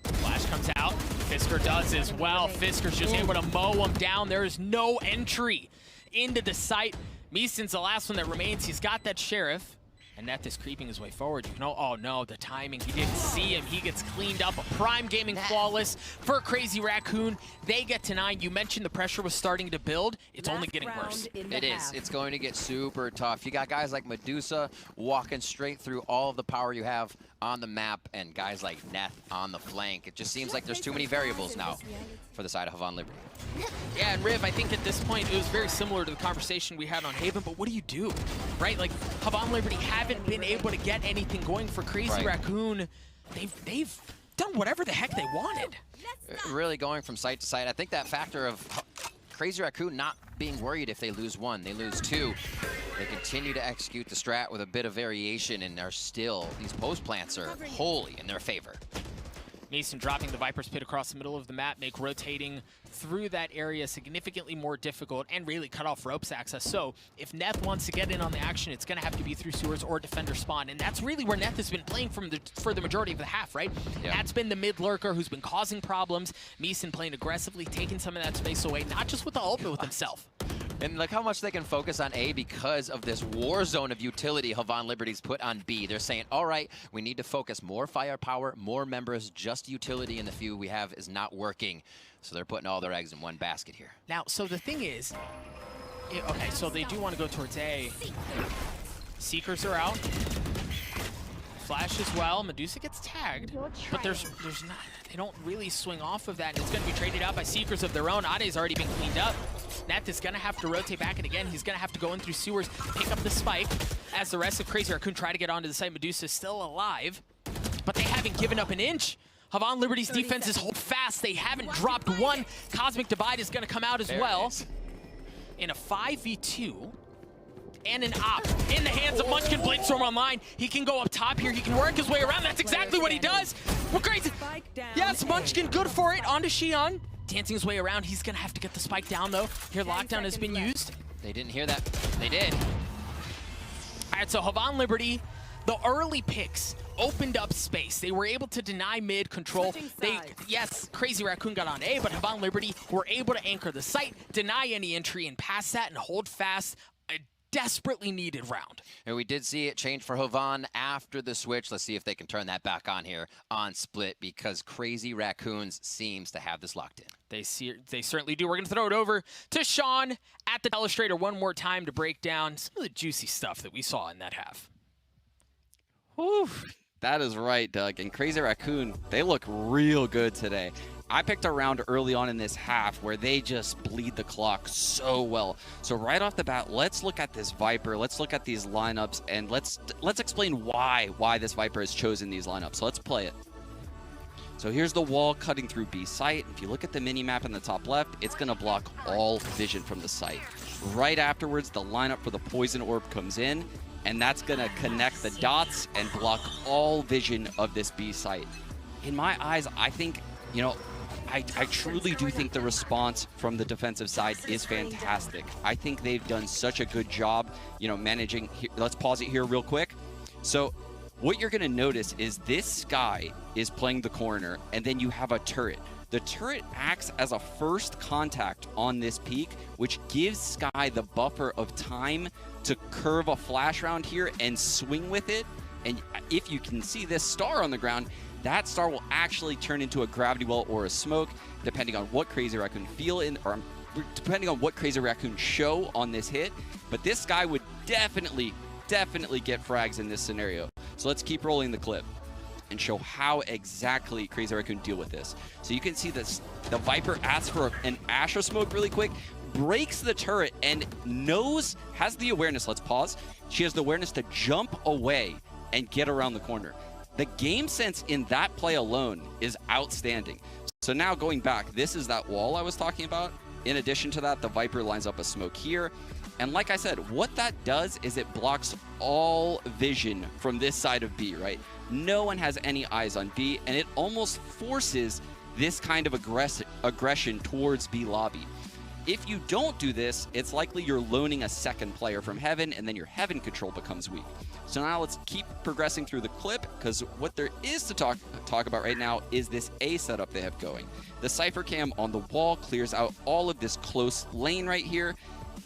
Flash comes out. Fisker does as well. Fisker's just able to mow him down. There is no entry into the site. Meeson's the last one that remains. He's got that Sheriff. And Neth is creeping his way forward. You know, oh no, the timing. He didn't see him. He gets cleaned up. A prime gaming flawless for Crazy Raccoon. They get to 9. You mentioned the pressure was starting to build. It's only getting worse. It is. It's going to get super tough. You got guys like Medusa walking straight through all of the power you have on the map, and guys like Neth on the flank. It just seems like there's too many variables now for the side of Havan Liberty. Yeah, and Riv, I think at this point it was very similar to the conversation we had on Haven, but what do you do, right? Like, Havan Liberty haven't been able to get anything going for Crazy Raccoon. They've done whatever the heck they wanted. Really going from site to site. I think that factor of Crazy Raccoon not being worried if they lose 1, they lose 2. They continue to execute the strat with a bit of variation, and they're still, these post plants are wholly in their favor. Mason dropping the Viper's Pit across the middle of the map, make rotating through that area significantly more difficult and really cut off ropes access. So if Neth wants to get in on the action, it's going to have to be through sewers or defender spawn. And that's really where Neth has been playing for the majority of the half, right? Yeah. That's been the mid lurker who's been causing problems. Meeson playing aggressively, taking some of that space away, not just with the ult, but with himself. And look how much they can focus on A because of this war zone of utility Havan Liberty's put on B. They're saying, all right, we need to focus more firepower, more members, just utility in the few we have is not working. So they're putting all their eggs in one basket here. Now, so the thing is, okay, so they do want to go towards A. Seekers are out. Flash as well. Medusa gets tagged, but there's not, they don't really swing off of that. And it's going to be traded out by Seekers of their own. Ade's already been cleaned up. Neth is going to have to rotate back, and again, he's going to have to go in through sewers, pick up the spike, as the rest of Crazy Raccoon try to get onto the site. Medusa is still alive, but they haven't given up an inch. Havan Liberty's defenses hold fast. They haven't dropped 1. Cosmic Divide is going to come out as well in a 5v2. And an op in the hands of Munchkin. Bladestorm online. He can go up top here. He can work his way around. That's exactly what he does. Well, great. Yes, Munchkin good for it. Onto Xion. Dancing his way around. He's going to have to get the spike down, though. Here, lockdown has been used. They didn't hear that. They did. All right, so Havan Liberty, the early picks opened up space. They were able to deny mid control. Yes, Crazy Raccoon got on A, but Havan Liberty were able to anchor the site, deny any entry, and pass that and hold fast. Desperately needed round. And we did see it change for Havan after the switch. Let's see if they can turn that back on here on split, because Crazy Raccoons seems to have this locked in. They certainly do. We're going to throw it over to Sean at the Illustrator one more time to break down some of the juicy stuff that we saw in that half. Whew, that is right, Doug. And Crazy Raccoon, they look real good today. I picked a round early on in this half where they just bleed the clock so well. So right off the bat, let's look at this Viper. Let's look at these lineups, and let's explain why this Viper has chosen these lineups. So let's play it. So here's the wall cutting through B site. If you look at the mini-map in the top left, it's going to block all vision from the site. Right afterwards, the lineup for the poison orb comes in, and that's going to connect the dots and block all vision of this B site. In my eyes, I think, you know, I truly do think the response from the defensive side is fantastic. I think they've done such a good job, you know, managing. Let's pause it here real quick. So what you're going to notice is this Skye is playing the corner, and then you have a turret. The turret acts as a first contact on this peak, which gives Skye the buffer of time to curve a flash round here and swing with it. And if you can see this star on the ground, that star will actually turn into a gravity well or a smoke, depending on what Crazy Raccoon feel in, or depending on what Crazy Raccoon show on this hit. But this guy would definitely get frags in this scenario. So let's keep rolling the clip and show how exactly Crazy Raccoon deal with this. So you can see this, the Viper asks for an Asher smoke really quick, breaks the turret, and has the awareness, let's pause. She has the awareness to jump away and get around the corner. The game sense in that play alone is outstanding. So now going back, this is that wall I was talking about. In addition to that, the Viper lines up a smoke here. And like I said, what that does is it blocks all vision from this side of B, right? No one has any eyes on B, and it almost forces this kind of aggression towards B lobby. If you don't do this, it's likely you're loaning a second player from Heaven, and then your Heaven control becomes weak. So now let's keep progressing through the clip, because what there is to talk about right now is this A setup they have going. The Cypher Cam on the wall clears out all of this close lane right here,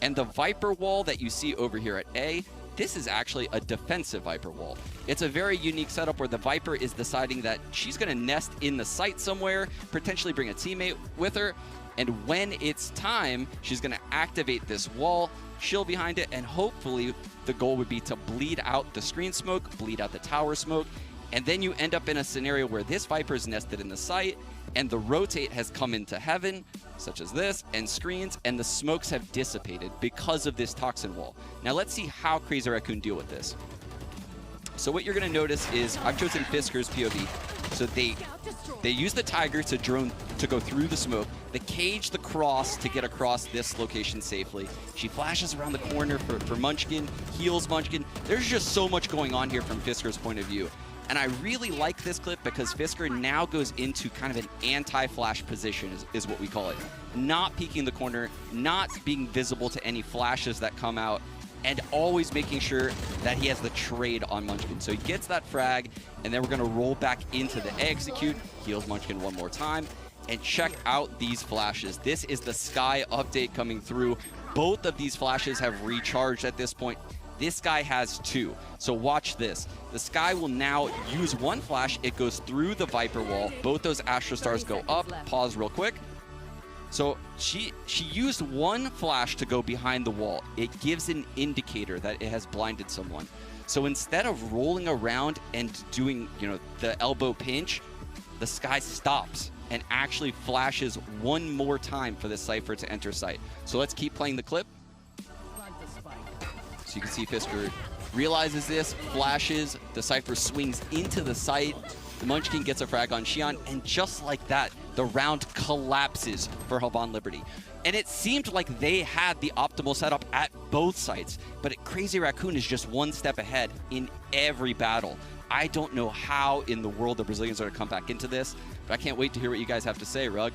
and the Viper wall that you see over here at A, this is actually a defensive Viper wall. It's a very unique setup where the Viper is deciding that she's going to nest in the site somewhere, potentially bring a teammate with her, and when it's time, she's going to activate this wall, chill behind it, and hopefully the goal would be to bleed out the screen smoke, bleed out the tower smoke, and then you end up in a scenario where this Viper is nested in the site, and the rotate has come into Heaven, such as this, and screens, and the smokes have dissipated because of this toxin wall. Now let's see how Crazy Raccoon deal with this. So what you're going to notice is I've chosen Fisker's POV. So they use the Tiger to drone to go through the smoke. They cage the cross to get across this location safely. She flashes around the corner for Munchkin, heals Munchkin. There's just so much going on here from Fisker's point of view. And I really like this clip because Fisker now goes into kind of an anti-flash position, is what we call it. Not peeking the corner, not being visible to any flashes that come out, and always making sure that he has the trade on Munchkin. So he gets that frag, and then we're going to roll back into the execute, heals Munchkin one more time, and check out these flashes. This is the Sky update coming through. Both of these flashes have recharged at this point. This guy has 2. So watch this. The Sky will now use one flash. It goes through the Viper wall. Both those Astro Stars go up. Pause real quick. So she used one flash to go behind the wall. It gives an indicator that it has blinded someone. So instead of rolling around and doing, the elbow pinch, the Sky stops and actually flashes one more time for the Cypher to enter site. So let's keep playing the clip. So you can see Fisker realizes this, flashes, the Cypher swings into the site, the Munchkin gets a frag on Xion, and just like that, the round collapses for Havan Liberty. And it seemed like they had the optimal setup at both sites, but Crazy Raccoon is just one step ahead in every battle. I don't know how in the world the Brazilians are going to come back into this, but I can't wait to hear what you guys have to say, Rug.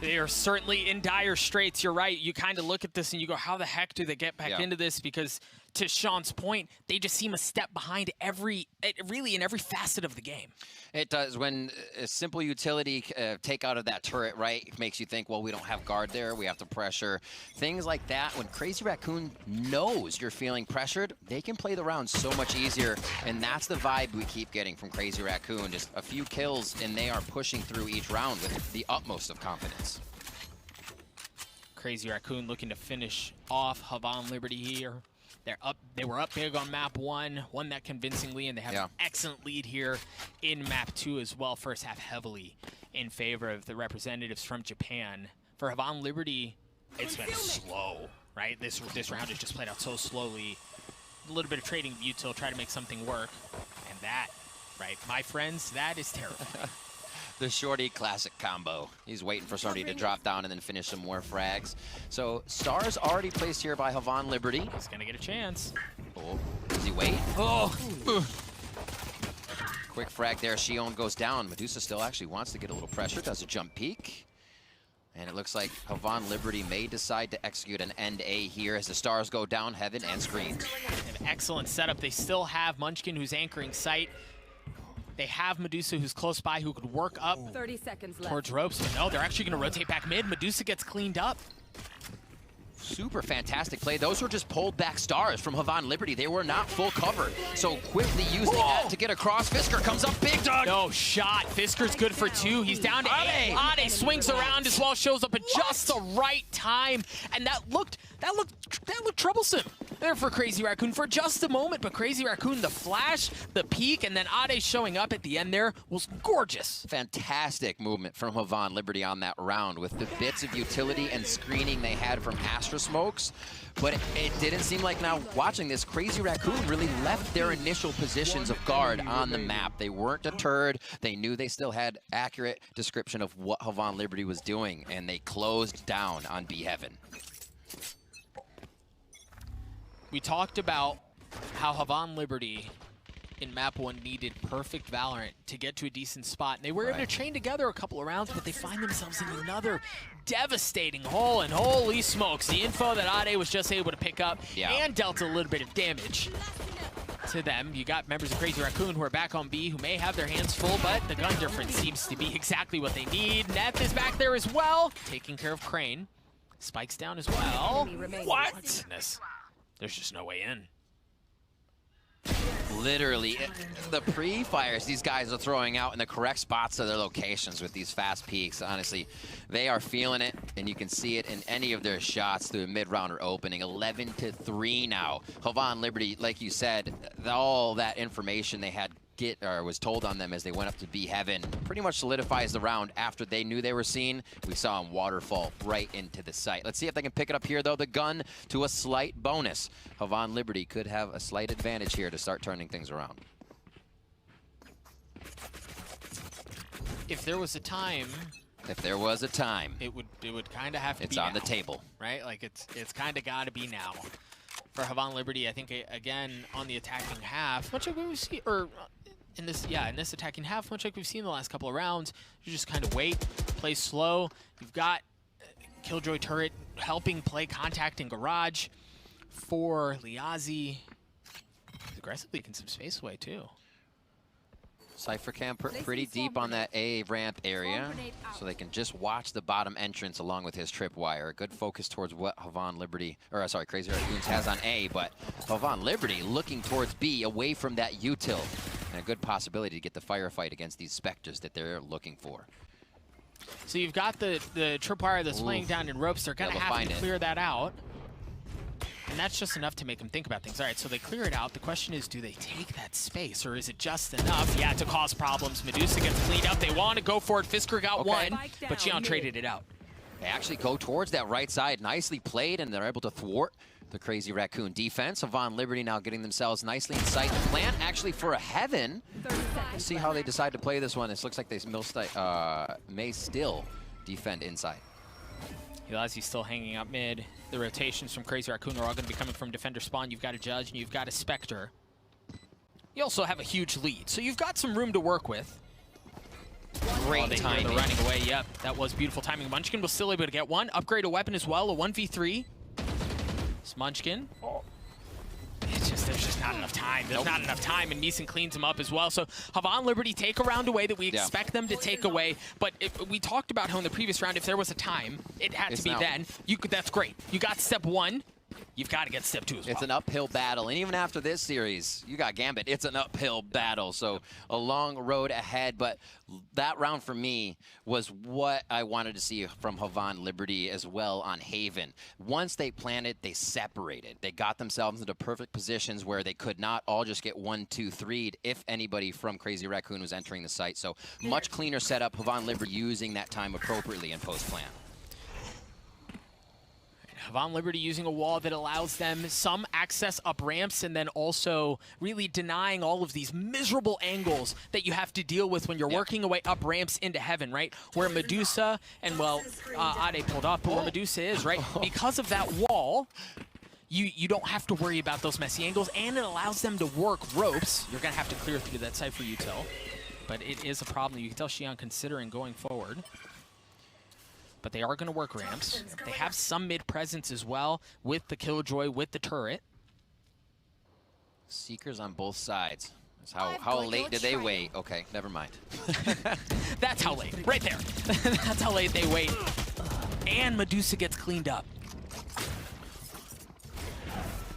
They are certainly in dire straits. You're right. You kind of look at this and you go, how the heck do they get back into this? Because to Sean's point, they just seem a step behind really in every facet of the game. It does. When a simple utility take out of that turret, right, it makes you think, well, we don't have guard there. We have to pressure. Things like that. When Crazy Raccoon knows you're feeling pressured, they can play the round so much easier. And that's the vibe we keep getting from Crazy Raccoon. Just a few kills, and they are pushing through each round with the utmost of confidence. Crazy Raccoon looking to finish off Havan Liberty here. They were up big on map 1, won that convincingly, and they have an excellent lead here in map 2 as well. First half heavily in favor of the representatives from Japan. For Havan Liberty, it's been slow, right? This round has just played out so slowly. A little bit of trading util, try to make something work. And that, right, my friends, that is terrifying. The Shorty classic combo. He's waiting for somebody to drop down and then finish some more frags. So stars already placed here by Havan Liberty. He's gonna get a chance. Oh, does he wait? Oh! Quick frag there. Xion goes down. Medusa still actually wants to get a little pressure. Does a jump peek. And it looks like Havan Liberty may decide to execute an end A here as the stars go down, Heaven and screens. An excellent setup. They still have Munchkin who's anchoring site. They have Medusa who's close by who could work up 30 seconds left. towards ropes. But no, they're actually going to rotate back mid. Medusa gets cleaned up. Super fantastic play. Those were just pulled back stars from Havan Liberty. They were not full cover. So quickly using that to get across. Fisker comes up big, dog. No shot. Fisker's good for 2. He's down to 8. Ade swings around as well, shows up at just the right time. And that looked troublesome there for Crazy Raccoon for just a moment. But Crazy Raccoon, the flash, the peak, and then Ade showing up at the end there was gorgeous. Fantastic movement from Havan Liberty on that round with the bits of utility and screening they had from Astra smokes. But it didn't seem like now watching this, Crazy Raccoon really left their initial positions of guard on the map. They weren't deterred. They knew they still had accurate description of what Havan Liberty was doing, and they closed down on bjor. We talked about how Havan Liberty in map 1 needed perfect Valorant to get to a decent spot. And they were able to chain together a couple of rounds, but they find themselves in another devastating hole. And holy smokes, the info that Ade was just able to pick up and dealt a little bit of damage to them. You got members of Crazy Raccoon who are back on B who may have their hands full, but the gun difference seems to be exactly what they need. Neth is back there as well, taking care of Crane. Spikes down as well. What? Goodness. There's just no way in. Literally, the pre-fires these guys are throwing out in the correct spots to their locations with these fast peaks. Honestly, they are feeling it, and you can see it in any of their shots through a mid-rounder opening. 11-3 now. Havan Liberty, like you said, all that information they had was told on them as they went up to bjor pretty much solidifies the round after they knew they were seen. We saw them waterfall right into the site. Let's see if they can pick it up here, though. The gun to a slight bonus. Havan Liberty could have a slight advantage here to start turning things around. If there was a time, it would kind of have to be It's on now, the table. right? Like it's kind of got to be now. For Havan Liberty, I think again on the attacking half, much like we see, or in this attacking half, much like we've seen the last couple of rounds, you just kind of wait, play slow. You've got Killjoy turret helping play contact in garage for Liazi. He's aggressively leaking some space away too. Cypher camp pretty deep on that A ramp area, so they can just watch the bottom entrance along with his tripwire. Good focus towards what Havan Liberty, or sorry, Crazy Raccoons has on A, but Havan Liberty looking towards B, away from that util, and a good possibility to get the firefight against these Spectres that they're looking for. So you've got the tripwire that's laying down in ropes. They're gonna have to clear that out. And that's just enough to make them think about things. All right, so they clear it out. The question is, do they take that space, or is it just enough, to cause problems? Medusa gets cleaned up. They want to go for it. Fisker got one, but Xion traded it out. They actually go towards that right side. Nicely played, and they're able to thwart the Crazy Raccoon defense. Havan Liberty now getting themselves nicely in sight. The plan actually for a Heaven. Let's see how they decide to play this one. This looks like they may still defend inside. He's still hanging out mid. The rotations from Crazy Raccoon are all going to be coming from defender spawn. You've got a Judge and you've got a Spectre. You also have a huge lead, so you've got some room to work with. Great timing. The running away, yep. That was beautiful timing. Munchkin was still able to get one. Upgrade a weapon as well, a 1v3. It's Munchkin. There's just not enough time. There's not enough time, and Neeson cleans him up as well. So Havan Liberty take a round away that we expect them to take away. But we talked about how in the previous round, if there was a time, it had to be then. That's great. You got step 1. You've got to get step 2 as well. It's an uphill battle, and even after this series, you got Gambit. It's an uphill battle, so a long road ahead. But that round for me was what I wanted to see from Havan Liberty as well on Haven. Once they planted, they separated. They got themselves into perfect positions where they could not all just get 1, 2, 3'd if anybody from Crazy Raccoon was entering the site. So much cleaner setup. Havan Liberty using that time appropriately in post-plan. Havan Liberty using a wall that allows them some access up ramps, and then also really denying all of these miserable angles that you have to deal with when you're working away up ramps into Heaven, right? Where Medusa and, Ade pulled off, but where Medusa is, right? Because of that wall, you don't have to worry about those messy angles, and it allows them to work ropes. You're going to have to clear through that Cypher util, but it is a problem. You can tell Xion considering going forward. But they are going to work ramps. They have some mid-presence as well with the Killjoy, with the turret. Seekers on both sides. How late did they wait? Okay, never mind. That's how late, right there. That's how late they wait. And Medusa gets cleaned up.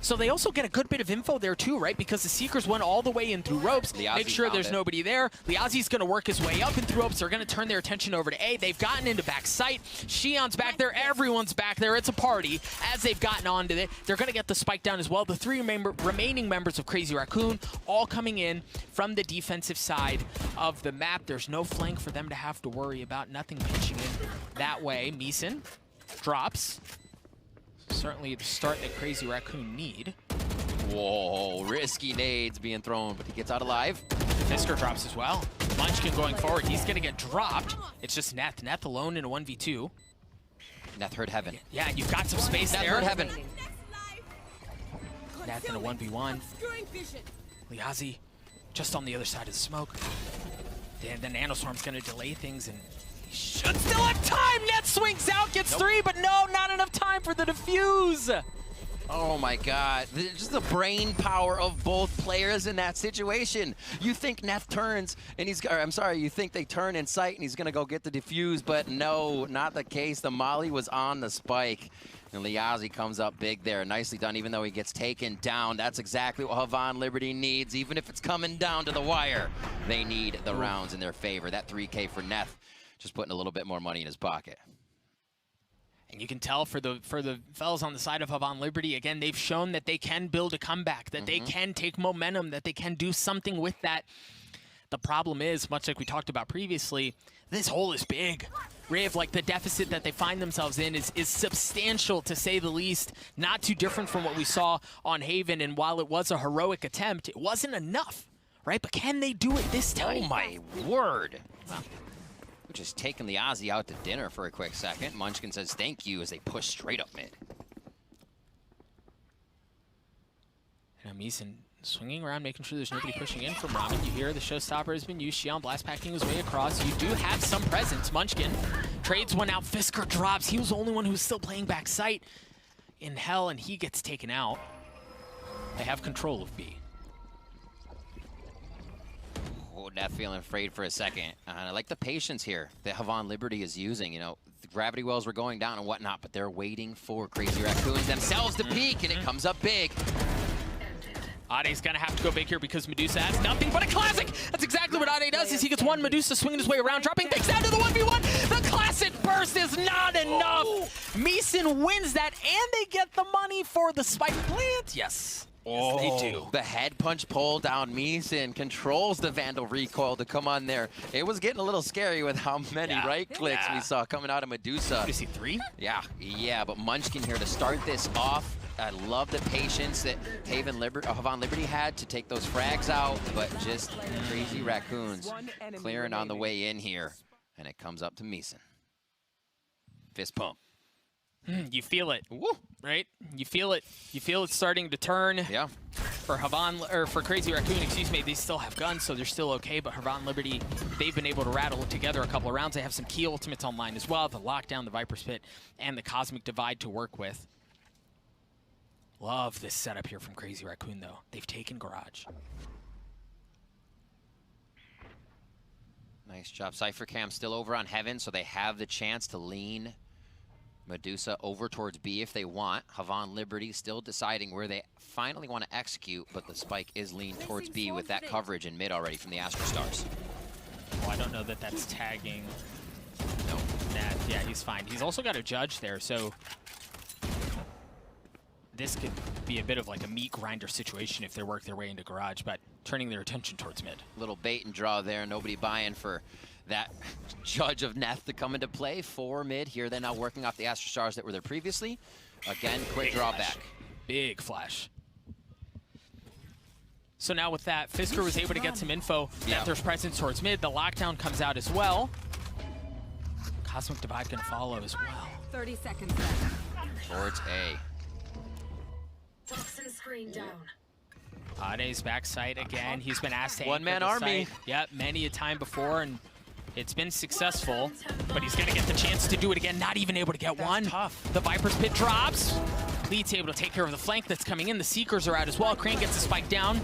So they also get a good bit of info there too, right? Because the Seekers went all the way in through ropes, make sure there's nobody there. Liazi's going to work his way up in through ropes. They're going to turn their attention over to A. They've gotten into back sight. Shion's back there. Everyone's back there. It's a party. As they've gotten onto it, they're going to get the spike down as well. The three remaining members of Crazy Raccoon all coming in from the defensive side of the map. There's no flank for them to have to worry about. Nothing pitching in that way. Meeson drops. Certainly the start that Crazy Raccoon need. Whoa, risky nades being thrown, but he gets out alive. Fisker drops as well. Munchkin going forward. He's going to get dropped. It's just Neth. Neth alone in a 1v2. Neth heard Heaven. Yeah, you've got some space Neth there. heard Heaven. Neth in a 1v1. Liazi just on the other side of the smoke. The Nanoswarm's going to delay things, and he should still have time. Neth swings out, gets three, but no, not enough time for the defuse. Oh my God, just the brain power of both players in that situation. You think Neth turns and you think they turn in sight and he's gonna go get the defuse, but no, not the case. The molly was on the spike. And Liazi comes up big there. Nicely done, even though he gets taken down. That's exactly what Havan Liberty needs, even if it's coming down to the wire. They need the rounds in their favor. That 3K for Neth, just putting a little bit more money in his pocket. And you can tell for the fellas on the side of Havan Liberty, again, they've shown that they can build a comeback, that they can take momentum, that they can do something with that. The problem is, much like we talked about previously, this hole is big. Riv, like the deficit that they find themselves in is substantial, to say the least. Not too different from what we saw on Haven, and while it was a heroic attempt, it wasn't enough, right? But can they do it this time? Oh my word. Wow. We're just taking the Aussie out to dinner for a quick second. Munchkin says thank you as they push straight up mid. Now Meeson swinging around, making sure there's nobody pushing in from Ramen. You hear the showstopper has been used. Xion blast packing his way across. You do have some presence. Munchkin trades one out. Fisker drops. He was the only one who was still playing back sight in hell, and he gets taken out. They have control of B. Oh, Neth feeling afraid for a second. I like the patience here that Havan Liberty is using. You know, the gravity wells were going down and whatnot, but they're waiting for Crazy Raccoons themselves to peak, and it comes up big. Ade's gonna have to go big here because Medusa has nothing but a classic. That's exactly what Ade does, is he gets one Medusa swinging his way around, dropping things down to the 1v1. The classic burst is not enough. Meeson wins that, and they get the money for the spike plant. Yes. Oh, yes, they do. The head punch pull down. Meeson controls the Vandal recoil to come on there. It was getting a little scary with how many right clicks we saw coming out of Medusa. Did you see 3? Yeah, but Munchkin here to start this off. I love the patience that Havan Liberty had to take those frags out, but just Crazy Raccoons clearing on the way in here, and it comes up to Meeson. Fist pump. You feel it, Woo. right? You feel it. You feel it starting to turn. Yeah. For Havan, or for Crazy Raccoon, excuse me, they still have guns, so they're still okay. But Havan Liberty, they've been able to rattle together a couple of rounds. They have some key ultimates online as well: the lockdown, the Viper's Pit, and the Cosmic Divide to work with. Love this setup here from Crazy Raccoon, though. They've taken Garage. Nice job. Cypher Cam still over on Heaven, so they have the chance to lean Medusa over towards B if they want. Havan Liberty still deciding where they finally want to execute, but the spike is leaned towards B with that coverage in mid already from the Astro Stars. Oh, I don't know that that's tagging. No. Nah, yeah, he's fine. He's also got a judge there, so this could be a bit of like a meat grinder situation if they work their way into Garage, but turning their attention towards mid. Little bait and draw there. Nobody buying for that judge of Neth to come into play for mid. Here they're now working off the Astro Stars that were there previously. Again, quick drawback. Big flash. So now with that, Fisker was able to get some info that there's presence towards mid. The lockdown comes out as well. Cosmic Divide gonna follow as well. 30 seconds left. Towards A. Toxin screen down. Ade's backside again. He's been asked to One-man anchor the army. site. Yep, many a time before, and it's been successful, but he's gonna get the chance to do it again. Not even able to get one. Tough. The Viper's Pit drops. Lead's able to take care of the flank that's coming in. The Seekers are out as well. Crane gets the spike down.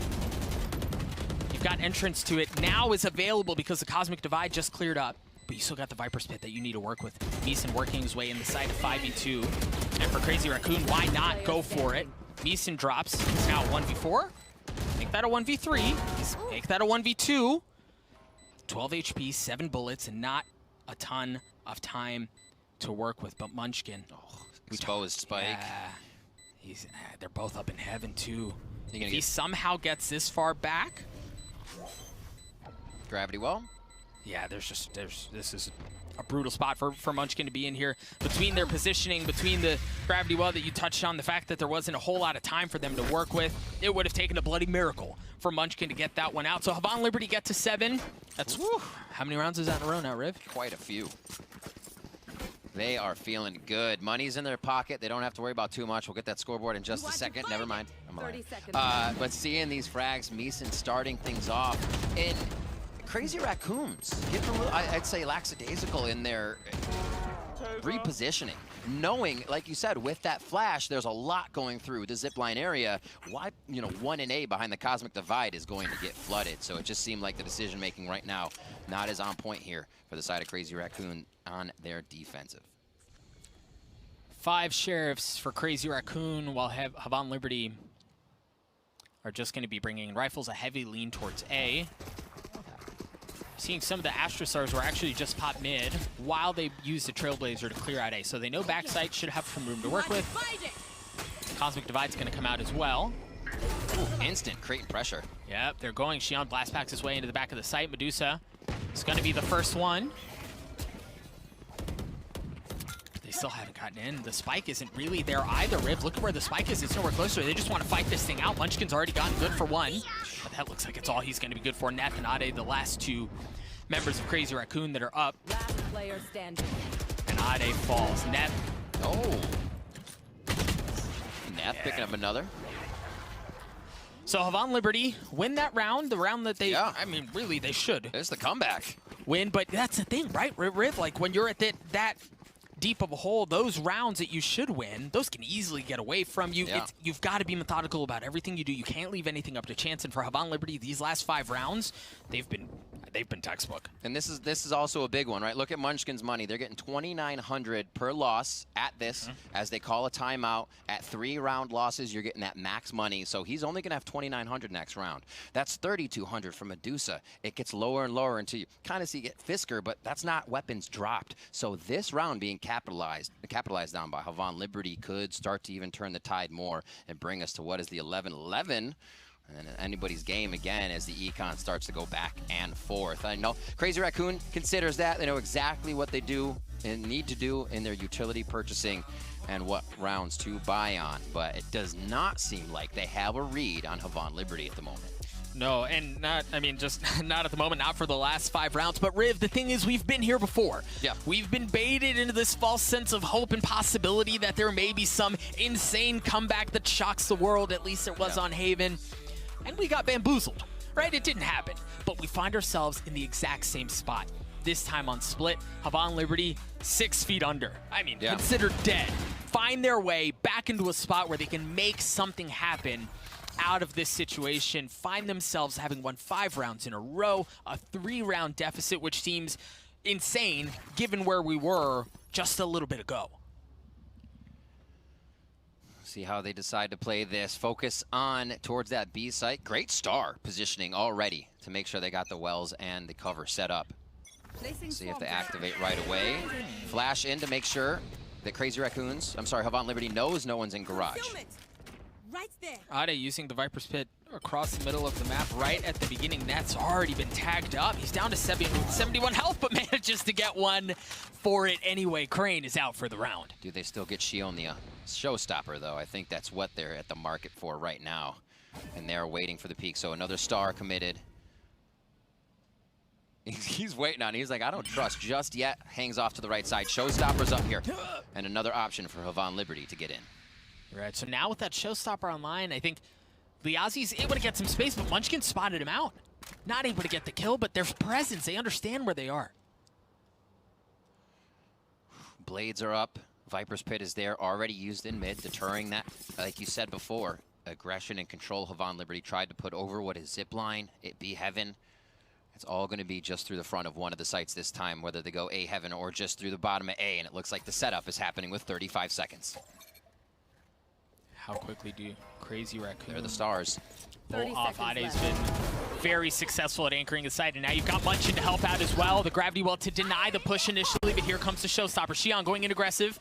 You've got entrance to it. Now is available because the Cosmic Divide just cleared up. But you still got the Viper's Pit that you need to work with. Meeson working his way in the side of 5v2. And for Crazy Raccoon, why not go for it? Meeson drops. It's now 1v4. Make that a 1v3. Make that a 1v2. 12 HP, 7 bullets, and not a ton of time to work with. But Munchkin, Exposed spike. Yeah, they're both up in heaven too. If he get somehow gets this far back, gravity well. yeah, this is a brutal spot for Munchkin to be in here. Between their positioning, between the gravity well that you touched on, the fact that there wasn't a whole lot of time for them to work with, it would have taken a bloody miracle for Munchkin to get that one out. So Havan Liberty get to 7. That's, how many rounds is that in a row now, Riv? Quite a few. They are feeling good. Money's in their pocket. They don't have to worry about too much. We'll get that scoreboard in just a second. Never mind. I'm lying. But seeing these frags, Meeson starting things off, and Crazy Raccoons getting a little, I'd say, lackadaisical in their repositioning. Knowing, like you said, with that flash, there's a lot going through the zipline area. Why, 1 and A behind the Cosmic Divide is going to get flooded. So it just seemed like the decision-making right now not as on point here for the side of Crazy Raccoon on their defensive. 5 sheriffs for Crazy Raccoon, while Havan Liberty are just going to be bringing rifles, a heavy lean towards A. Seeing some of the Astrostars were actually just pop mid while they use the Trailblazer to clear out A. So they know backside should have some room to work with. Cosmic Divide's going to come out as well. Ooh, instant creating pressure. Yep, they're going. Xion blast packs his way into the back of the site. Medusa is going to be the first one. They still haven't gotten in. The spike isn't really there either, Riv. Look at where the spike is. It's nowhere closer. They just want to fight this thing out. Munchkin's already gotten good for 1. But that looks like it's all he's going to be good for. Neth and Ade, the last 2 members of Crazy Raccoon that are up. Last player standing. And Ade falls. Neth. Oh. Neth picking up another. So Havan Liberty win that round, the round that they, I mean, really, they should There's the comeback. win. But that's the thing, right, Riv? Like, when you're at that deep of a hole, those rounds that you should win, those can easily get away from you. Yeah. You've got to be methodical about everything you do. You can't leave anything up to chance. And for Havan Liberty, these last 5 rounds, they've been textbook. And this is also a big one, right? Look at Munchkin's money. They're getting $2,900 per loss at this as they call a timeout. At 3-round losses, you're getting that max money. So he's only going to have $2,900 next round. That's $3,200 for Medusa. It gets lower and lower until you kind of see get Fisker, but that's not weapons dropped. So this round being capitalized on by Havan Liberty could start to even turn the tide more and bring us to what is the 11-11. And anybody's game again as the econ starts to go back and forth. I know Crazy Raccoon considers that. They know exactly what they do and need to do in their utility purchasing and what rounds to buy on. But it does not seem like they have a read on Havan Liberty at the moment. No, and just not at the moment, not for the last 5 rounds. But Riv, the thing is, we've been here before. Yeah. We've been baited into this false sense of hope and possibility that there may be some insane comeback that shocks the world. At least it was on Haven. And we got bamboozled, right? It didn't happen. But we find ourselves in the exact same spot. This time on Split, Havan Liberty 6 feet under. Considered dead. Find their way back into a spot where they can make something happen out of this situation. Find themselves having won 5 rounds in a row, a 3-round deficit, which seems insane given where we were just a little bit ago. See how they decide to play this. Focus on towards that B site. Great star positioning already to make sure they got the wells and the cover set up. See if they activate right away. Flash in to make sure that Havan Liberty knows no one's in garage. Right there. Ade using the Viper's Pit across the middle of the map right at the beginning. That's already been tagged up. He's down to 71 health, but manages to get one for it anyway. Crane is out for the round. Do they still get Xion the showstopper, though? I think that's what they're at the market for right now. And they're waiting for the peak. So another star committed. He's waiting on it. He's like, I don't trust just yet. Hangs off to the right side. Showstopper's up here. And another option for Havan Liberty to get in. Right, so now with that showstopper online, I think Liazi's able to get some space, but Munchkin spotted him out. Not able to get the kill, but there's presence. They understand where they are. Blades are up. Viper's Pit is there, already used in mid, deterring that, like you said before, aggression and control Havan Liberty tried to put over what is zipline, it be heaven. It's all going to be just through the front of one of the sites this time, whether they go A heaven or just through the bottom of A, and it looks like the setup is happening with 35 seconds. How quickly do Crazy Raccoon? They're the stars. Pull off. Ade's been very successful at anchoring the site, and now you've got Munchin to help out as well. The gravity well to deny the push initially, but here comes the showstopper. Xion going in aggressive.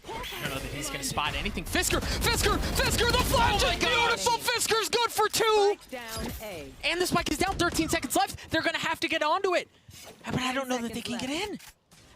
I don't know that he's going to spot anything. Fisker, the flash is beautiful. Fisker's good for 2. Down A. And the spike is down, 13 seconds left. They're going to have to get onto it. But I don't know that they can get in.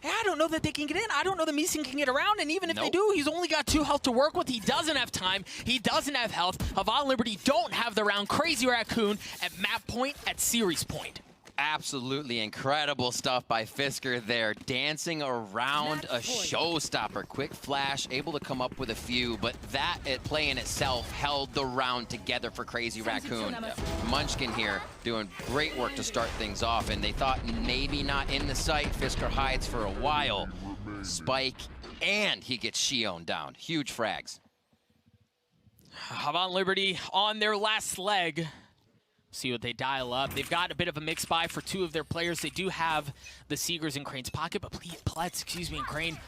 I don't know that they can get in. I don't know that Meeson can get around, and even if they do, he's only got 2 health to work with. He doesn't have time. He doesn't have health. Havan Liberty don't have the round. Crazy Raccoon at map point, at series point. Absolutely incredible stuff by Fisker there, dancing around a showstopper. Quick flash, able to come up with a few, but that play in itself held the round together for Crazy Raccoon. Munchkin here doing great work to start things off, and they thought maybe not in the site. Fisker hides for a while. Spike, and he gets Xion down. Huge frags. Havan Liberty on their last leg. See what they dial up. They've got a bit of a mix buy for 2 of their players. They do have the Seegers in Crane's pocket, but Pletz, and Crane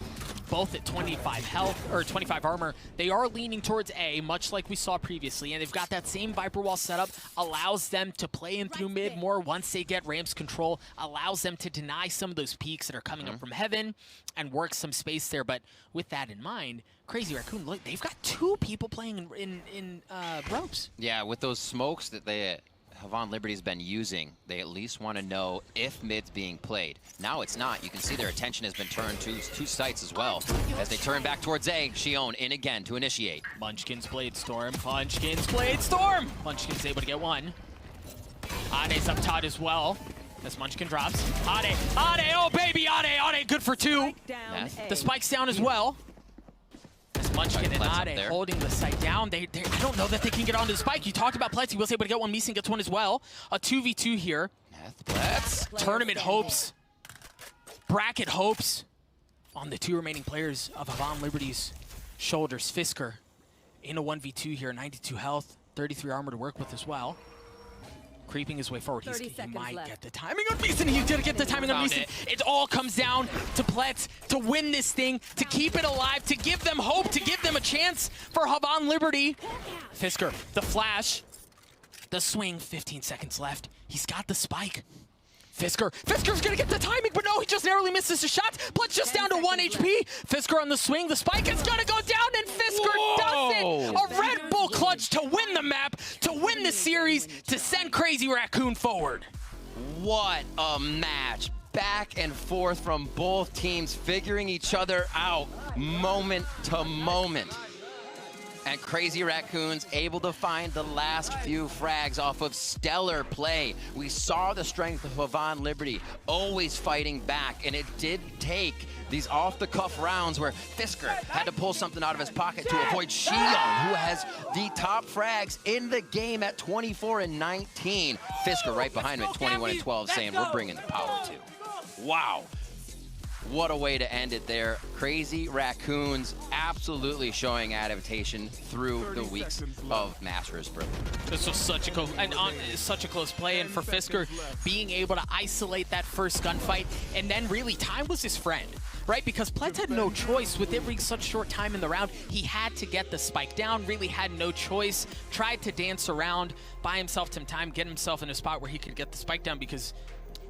both at 25 health, or 25 armor. They are leaning towards A, much like we saw previously, and they've got that same Viper Wall setup, allows them to play in through mid more once they get Ramps control, allows them to deny some of those peaks that are coming up from heaven and work some space there. But with that in mind, Crazy Raccoon, look, they've got 2 people playing in ropes. Yeah, with those smokes that Havan Liberty's been using, they at least want to know if mid's being played. Now it's not. You can see their attention has been turned to 2 sites as well. As they turn back towards A, Xion in again to initiate. Munchkin's Blade Storm. Munchkin's able to get 1. Ade's up top as well. As Munchkin drops. Ade, oh baby, Ade, good for 2. The spike's down as well. As Munchkin and Ade holding the site down. I don't know that they can get onto the spike. You talked about Pletz. He was able to get 1. Meeson gets 1 as well. A 2v2 here. Pletz. Tournament hopes. Bracket hopes on the 2 remaining players of Havan Liberty's shoulders. Fisker in a 1v2 here. 92 health. 33 armor to work with as well. Creeping his way forward. He might get the timing on Meeson. He's going to get the timing on Meeson. It all comes down to Pletz to win this thing, to keep it alive, to give them hope, to give them a chance for Havan Liberty. Fisker, the flash, the swing, 15 seconds left. He's got the spike. Fisker's going to get the timing, but no, he just narrowly misses the shot. Pletz just down to 1 HP. Fisker on the swing. The spike is going to go down, and Fisker does it. A Red Bull clutch to win the map, to win the series, to send Crazy Raccoon forward. What a match. Back and forth from both teams, figuring each other out moment to moment. And Crazy Raccoons able to find the last few frags off of stellar play. We saw the strength of Havan Liberty always fighting back, and it did take these off-the-cuff rounds where Fisker had to pull something out of his pocket to avoid Xion, who has the top frags in the game at 24 and 19. Fisker right behind him at 21 and 12, saying we're bringing the power too. Wow. What a way to end it there. Crazy Raccoons absolutely showing adaptation through the weeks of Masters. This was such a close play, and for Fisker being able to isolate that first gunfight, and then really time was his friend, right? Because Pletz had no choice with it being such short time in the round. He had to get the spike down, really had no choice. Tried to dance around, buy himself some time, get himself in a spot where he could get the spike down because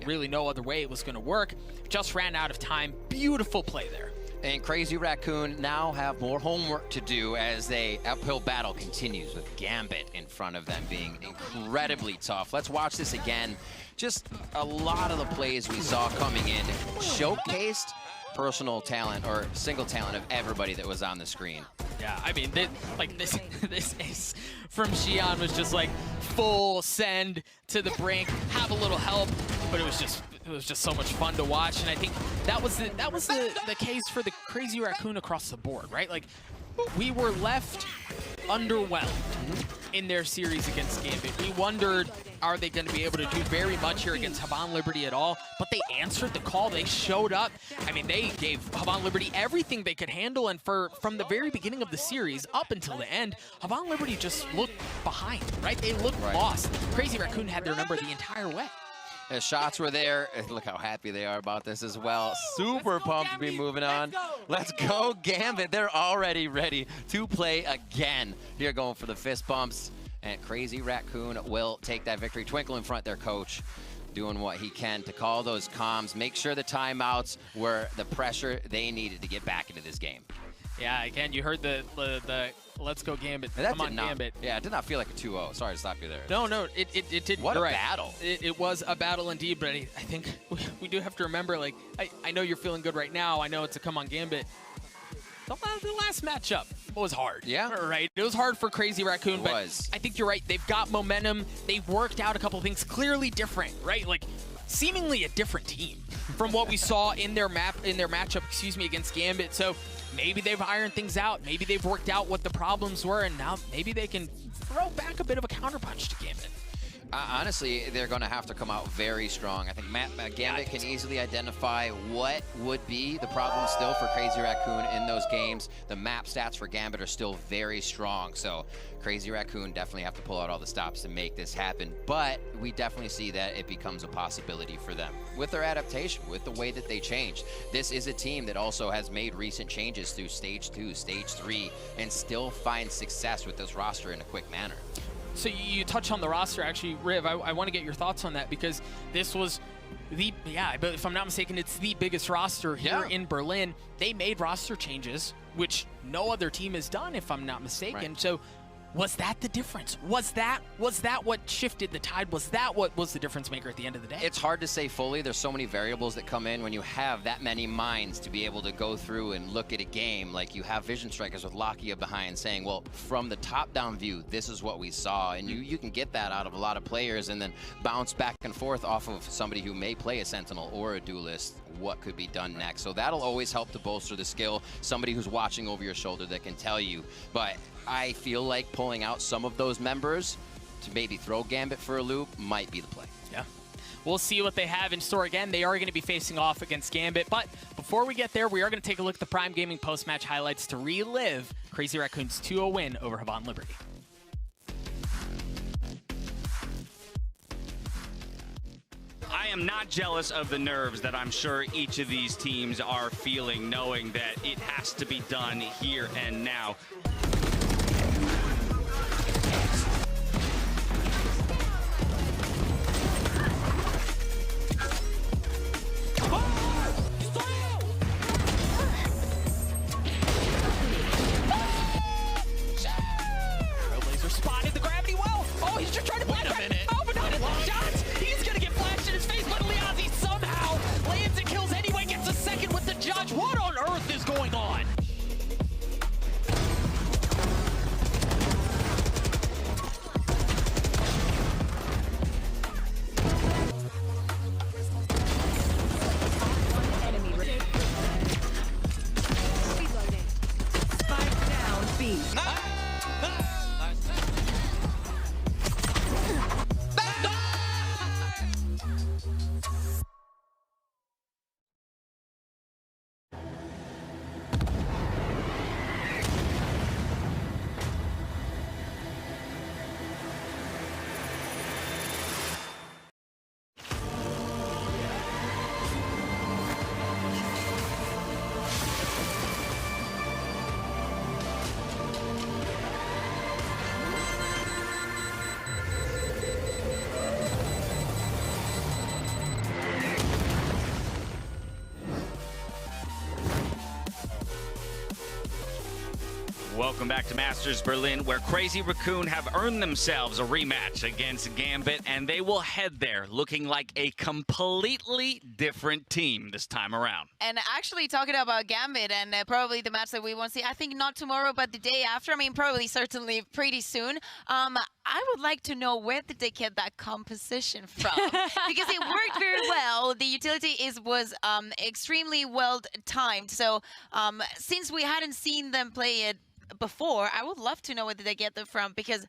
really no other way it was going to work. Just ran out of time. Beautiful play there. And Crazy Raccoon now have more homework to do as the uphill battle continues with Gambit in front of them being incredibly tough. Let's watch this again. Just a lot of the plays we saw coming in showcased personal talent or single talent of everybody that was on the screen. Yeah, I mean, this ace from Xion was just like full send to the brink, have a little help, but it was just so much fun to watch. And I think that was the case for the Crazy Raccoon across the board, right? Like, we were left underwhelmed in their series against Gambit. We wondered, are they going to be able to do very much here against Havan Liberty at all? But they answered the call. They showed up. I mean, they gave Havan Liberty everything they could handle, and from the very beginning of the series up until the end, Havan Liberty just looked behind, right? They looked lost. Crazy Raccoon had their number the entire way. The shots were there. Look how happy they are about this as well. Super pumped to be moving on. Let's go, Gambit. They're already ready to play again. Here going for the fist bumps. And Crazy Raccoon will take that victory. Twinkle in front, their coach, doing what he can to call those comms, make sure the timeouts were the pressure they needed to get back into this game. Yeah, again, you heard the let's go Gambit. That Come on, Gambit. Yeah, it did not feel like a 2-0. Sorry to stop you there. No, it did. What a right. battle. It was a battle indeed, but I think we do have to remember, like, I know you're feeling good right now. I know it's a come on Gambit. The last matchup was hard. Yeah. Right? It was hard for Crazy Raccoon, It but was. I think you're right. They've got momentum. They've worked out a couple things clearly different, right? Like, seemingly a different team from what we saw in their matchup, against Gambit. So maybe they've ironed things out. Maybe they've worked out what the problems were, and now maybe they can throw back a bit of a counterpunch to Gambit. Honestly, they're going to have to come out very strong. I think Gambit can easily identify what would be the problem still for Crazy Raccoon in those games. The map stats for Gambit are still very strong, so Crazy Raccoon definitely have to pull out all the stops to make this happen. But we definitely see that it becomes a possibility for them with their adaptation, with the way that they changed. This is a team that also has made recent changes through Stage 2, Stage 3, and still finds success with this roster in a quick manner. So you touch on the roster, actually, Riv. I want to get your thoughts on that because this was but if I'm not mistaken, it's the biggest roster here in Berlin. They made roster changes, which no other team has done, if I'm not mistaken. Right. So was that the difference? Was that what shifted the tide? Was that what was the difference maker at the end of the day? It's hard to say fully. There's so many variables that come in when you have that many minds to be able to go through and look at a game. Like you have vision strikers with Lakia behind saying, well, from the top-down view, this is what we saw. And you can get that out of a lot of players and then bounce back and forth off of somebody who may play a Sentinel or a Duelist, what could be done next. So that'll always help to bolster the skill. Somebody who's watching over your shoulder that can tell you. But I feel like pulling out some of those members to maybe throw Gambit for a loop might be the play. Yeah. We'll see what they have in store. Again, they are going to be facing off against Gambit. But before we get there, we are going to take a look at the Prime Gaming post-match highlights to relive Crazy Raccoon's 2-0 win over Havan Liberty. I am not jealous of the nerves that I'm sure each of these teams are feeling, knowing that it has to be done here and now. Trailblazer spotted the gravity well. Oh, he's just trying to block it. Oh, but not enough shots. He's going to get flashed in his face, but Liazi somehow lands and kills anyway, gets a second with the judge. What on earth is going on? Spike down B. Welcome back to Masters Berlin, where Crazy Raccoon have earned themselves a rematch against Gambit, and they will head there looking like a completely different team this time around. And actually talking about Gambit and probably the match that we won't see, I think not tomorrow, but the day after, I mean, probably certainly pretty soon. I would like to know where did they get that composition from? Because it worked very well. The utility was extremely well timed. So since we hadn't seen them play it before, I would love to know where did they get them from, because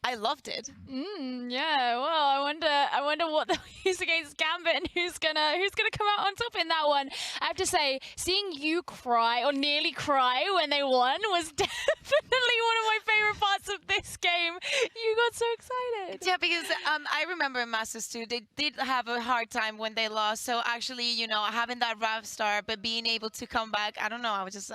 I loved it. Yeah, well, I wonder what they'll use against Gambit and who's gonna come out on top in that one. I have to say, seeing you cry or nearly cry when they won was definitely one of my favorite parts of this game. You got so excited. Yeah, because I remember in Masters 2, they did have a hard time when they lost. So actually, you know, having that rough start, but being able to come back, I don't know, I was just,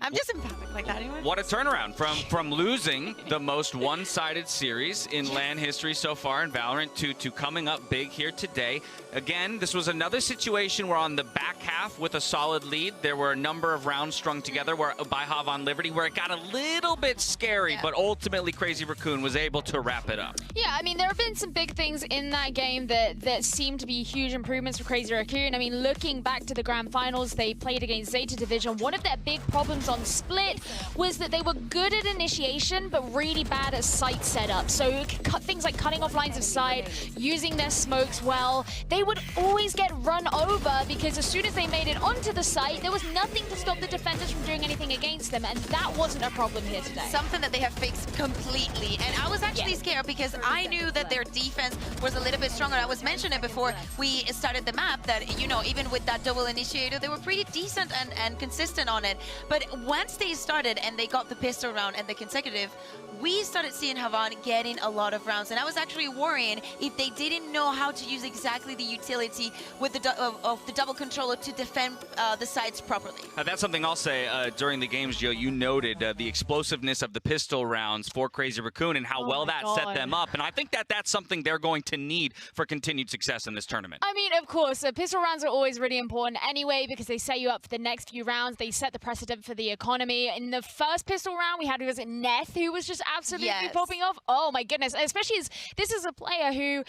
I'm just empathic like that. Anyway. What a turnaround from losing the most one-sided series in LAN history so far in Valorant to coming up big here today. Again, this was another situation where on the back half with a solid lead, there were a number of rounds strung together by Havan Liberty where it got a little bit scary, but ultimately Crazy Raccoon was able to wrap it up. Yeah, I mean, there have been some big things in that game that seem to be huge improvements for Crazy Raccoon. I mean, looking back to the grand finals, they played against Zeta Division. One of their big problems on Split was that they were good at initiation, but really bad at site setup. So things like cutting off lines of sight, using their smokes well, they would always get run over because as soon as they made it onto the site, there was nothing to stop the defenders from doing anything against them, and that wasn't a problem here today. Something that they have fixed completely, and I was actually scared because I knew that their defense was a little bit stronger. I was mentioning before we started the map that, you know, even with that double initiator, they were pretty decent and consistent on it. But once they started and they got the pistol round and the consecutive, we started seeing Havan getting a lot of rounds, and I was actually worrying if they didn't know how to use exactly the utility with of the double controller to defend the sides properly. That's something I'll say during the games, Joe. You noted the explosiveness of the pistol rounds for Crazy Raccoon and how well that set them up, and I think that that's something they're going to need for continued success in this tournament. I mean, of course, pistol rounds are always really important anyway because they set you up for the next few rounds. They set the precedent for the economy. In the first pistol round, we had, was it Neth, who was just absolutely popping off? Oh my goodness, especially as this is a player who,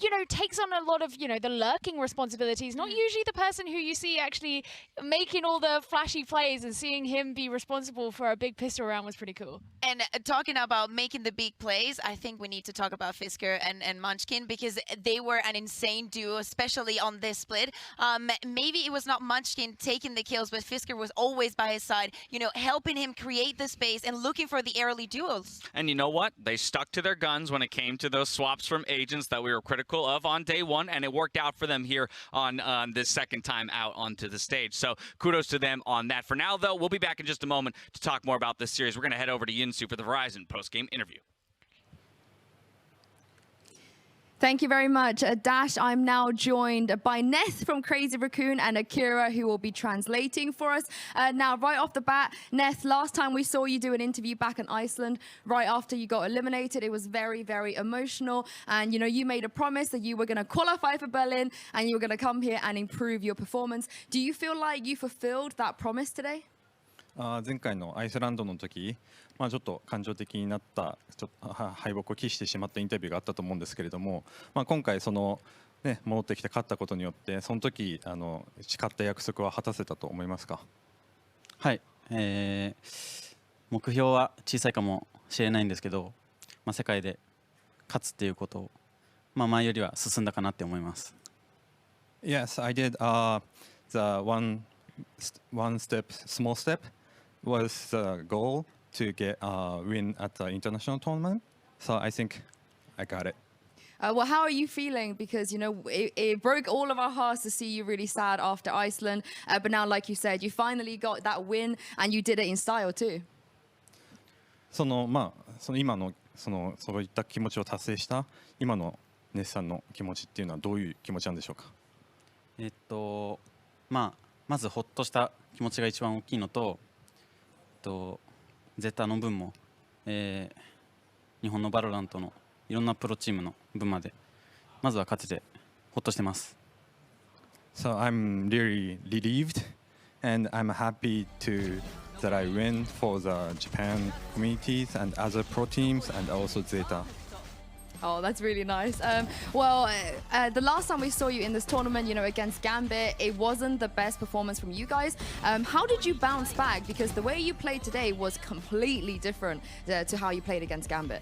you know, takes on a lot of, you know, the lurking responsibilities. Not usually the person who you see actually making all the flashy plays, and seeing him be responsible for a big pistol round was pretty cool. And talking about making the big plays, I think we need to talk about Fisker and Munchkin because they were an insane duo, especially on this split. Maybe it was not Munchkin taking the kills, but Fisker was always by his side, you know, helping him create the space and looking for the early duels. And you know what? They stuck to their guns when it came to those swaps from agents that we were critical of on day one, and it worked out for them here on this second time out onto the stage. So kudos to them on that. For now, though, we'll be back in just a moment to talk more about this series. We're going to head over to Yinsu for the Verizon post-game interview. Thank you very much, Dash. I'm now joined by Neth from Crazy Raccoon and Akira, who will be translating for us. Now, right off the bat, Neth, last time we saw you do an interview back in Iceland, right after you got eliminated, it was very, very emotional. And, you know, you made a promise that you were going to qualify for Berlin and you were going to come here and improve your performance. Do you feel like you fulfilled that promise today? 前回のアイスランドの時、ちょっと感情的になった敗北を喫してしまったインタビューがあったと思うんですけれども、今回その、ね、戻ってきて勝ったことによってその時誓った約束は果たせたと思いますか？はい、目標は小さいかもしれないんですけど、世界で勝つっていうことを、前よりは進んだかなって思います。Yes, I did. The one step, small step, was the goal to get win at the international tournament. So I think I got it. Well, how are you feeling? Because, you know, it broke all of our hearts to see you really sad after Iceland. But now, like you said, you finally got that win and you did it in style too. 今のそういった気持ちを達成した今のネスさんの気持ちっていうのはどういう気持ちなんでしょうか？まずほっとした気持ちが一番大きいのと、ゼータの分も、日本のバロラントのいろんなプロチームの分までまずは勝ててほっとしてます。So I'm really relieved, and I'm happy that I win for the Japan communities and other pro teams and also Zeta. Oh, that's really nice. Well, the last time we saw you in this tournament, you know, against Gambit, it wasn't the best performance from you guys. How did you bounce back? Because the way you played today was completely different to how you played against Gambit.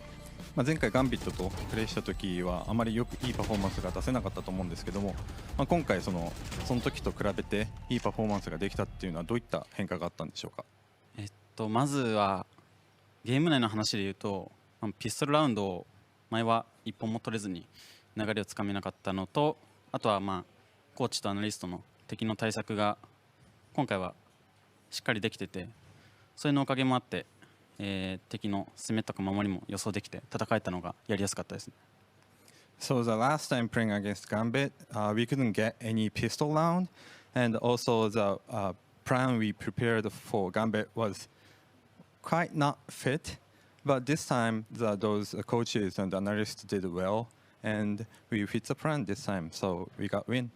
前回ガンビットとプレーした時はあまりいいパフォーマンスが出せなかったと思うんですけども、今回その時と比べていいパフォーマンスができたっていうのはどういった変化があったんでしょうか？まずはゲーム内の話で言うと、ピストルラウンドを前は1本も取れずに流れをつかめなかったのと、あとはコーチとアナリストの敵の対策が今回はしっかりできてて、それのおかげもあって、敵の攻めとか守りも予想できて戦えたのがやりやすかったですね。So the last time playing against Gambit, we couldn't get any pistol round, and also the plan we prepared for Gambit was quite not fit. But this time, those coaches and analysts did well, and we fit the plan this time, so we got win.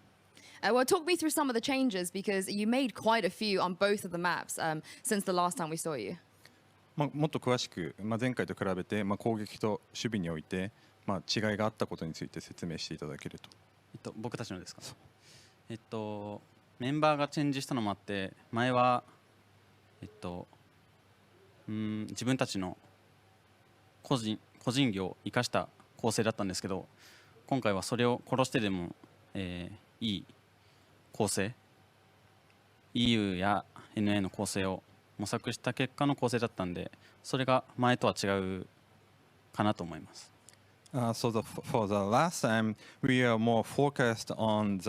Well, talk me through some of the changes because you made quite a few on both of the maps since the last time we saw you. もっと詳しく、前回と比べて、攻撃と守備において、違いがあったことについて説明していただけると。僕たちのですか。メンバーがチェンジしたのもあって、前は自分たちの個人技を生かした構成だったんですけど、今回はそれを殺してでも、いい構成 EU や NA の構成を模索した結果の構成だったんで、それが前とは違うかなと思います。So for the last time, we are more focused on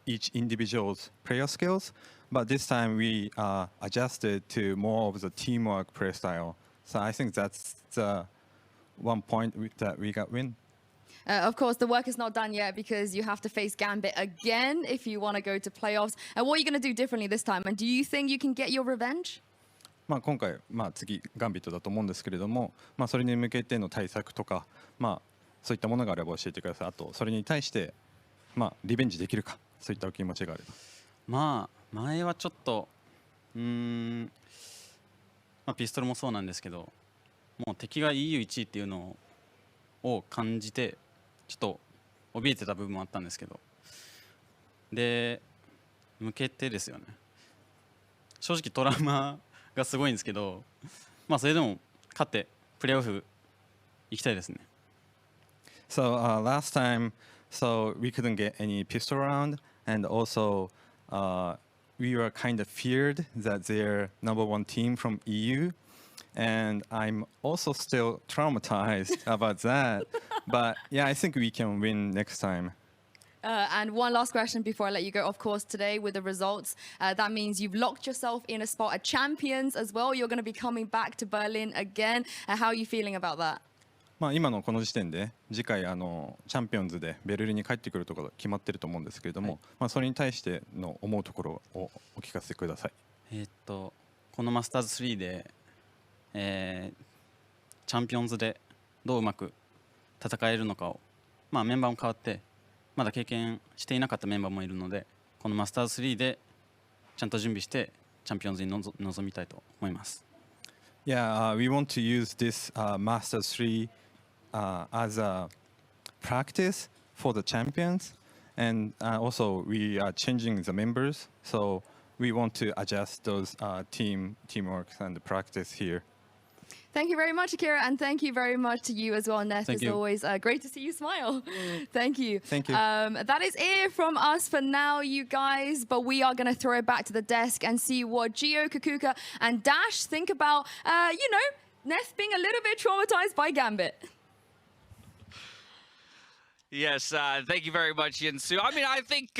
each individual's player skills, but this time we adjusted to more of the teamwork play style. So I think that's the one point that we got win. Of course, the work is not done yet because you have to face Gambit again if you want to go to playoffs. And what are you going to do differently this time? And do you think you can get your revenge? 今回、次ガンビットだと思うんですけれども、それに向けての対策とか、そういったものがあれば教えてください。あとそれに対して、リベンジできるか、そういったお気持ちがあれば。前はちょっとピストルもそうなんですけど、もう敵が EU1 位っていうのを感じてちょっと怯えてた部分もあったんですけど、で向けてですよね。正直トラウマがすごいんですけど、それでも勝ってプレーオフ行きたいですね。So last time, so we couldn't get any pistol round, and also we were kind of feared that they're #1 team from EU, and I'm also still traumatized about that. But yeah, I think we can win next time. And one last question before I let you go. Of course, today with the results, that means you've locked yourself in a spot at Champions as well. You're going to be coming back to Berlin again. How are you feeling about that? 今のこの時点で次回チャンピオンズでベルリンに帰ってくるところが決まってると思うんですけれども、それに対しての思うところをお聞かせください。このマスターズ3で、チャンピオンズでどううまく戦えるのかを、メンバーも変わってまだ経験していなかったメンバーもいるので、このマスターズ3でちゃんと準備してチャンピオンズに臨みたいと思います。Yeah, we want to use this Masters 3 as a practice for the champions, and also we are changing the members, so we want to adjust those teamwork and practice here. Thank you very much, Akira, and thank you very much to you as well, Neth. It's always great to see you smile. Thank you. Thank you. That is it from us for now, you guys, but we are going to throw it back to the desk and see what Gio, Kakuka, and Dash think about, Neth being a little bit traumatized by Gambit. Yes, thank you very much, Yinsu. I mean, I think,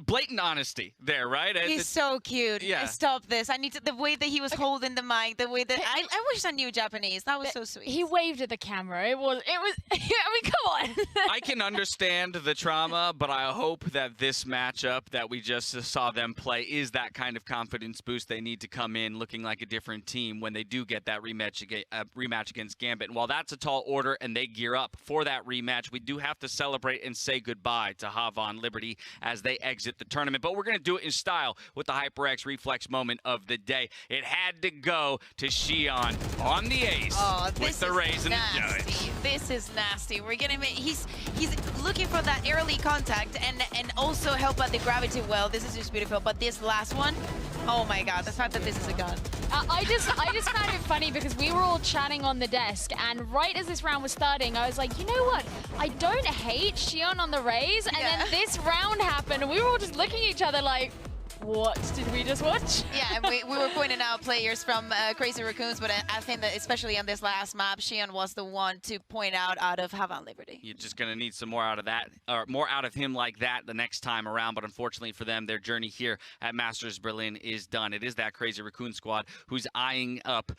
blatant honesty there, right? He's so cute. Yeah. Stop this. I need to, the way that he was holding the mic, the way that, I wish I knew Japanese. That was so sweet. He waved at the camera. It was, I mean, come on. I can understand the trauma, but I hope that this matchup that we just saw them play is that kind of confidence boost they need to come in looking like a different team when they do get that rematch against Gambit. And while that's a tall order and they gear up for that rematch, we do have to celebrate and say goodbye to Havan Liberty as they exit the tournament. But we're going to do it in style with the HyperX Reflex moment of the day. It had to go to Xion on the ace with the raise and nasty. This is nasty. We're getting he's looking for that early contact and also help out the gravity well. This is just beautiful. But this last one, oh my god, the fact that this is a gun. I just found it funny because we were all chatting on the desk, and right as this round was starting, I was like, you know what? I don't hate Xion on the raise, and then this round happened, and we were all just looking at each other like, What did we just watch? Yeah, and we were pointing out players from Crazy Raccoons, but I think that especially on this last map, Xion was the one to point out of Havan Liberty. You're just going to need some more out of that, or more out of him like that the next time around. But unfortunately for them, their journey here at Masters Berlin is done. It is that Crazy Raccoon squad who's eyeing up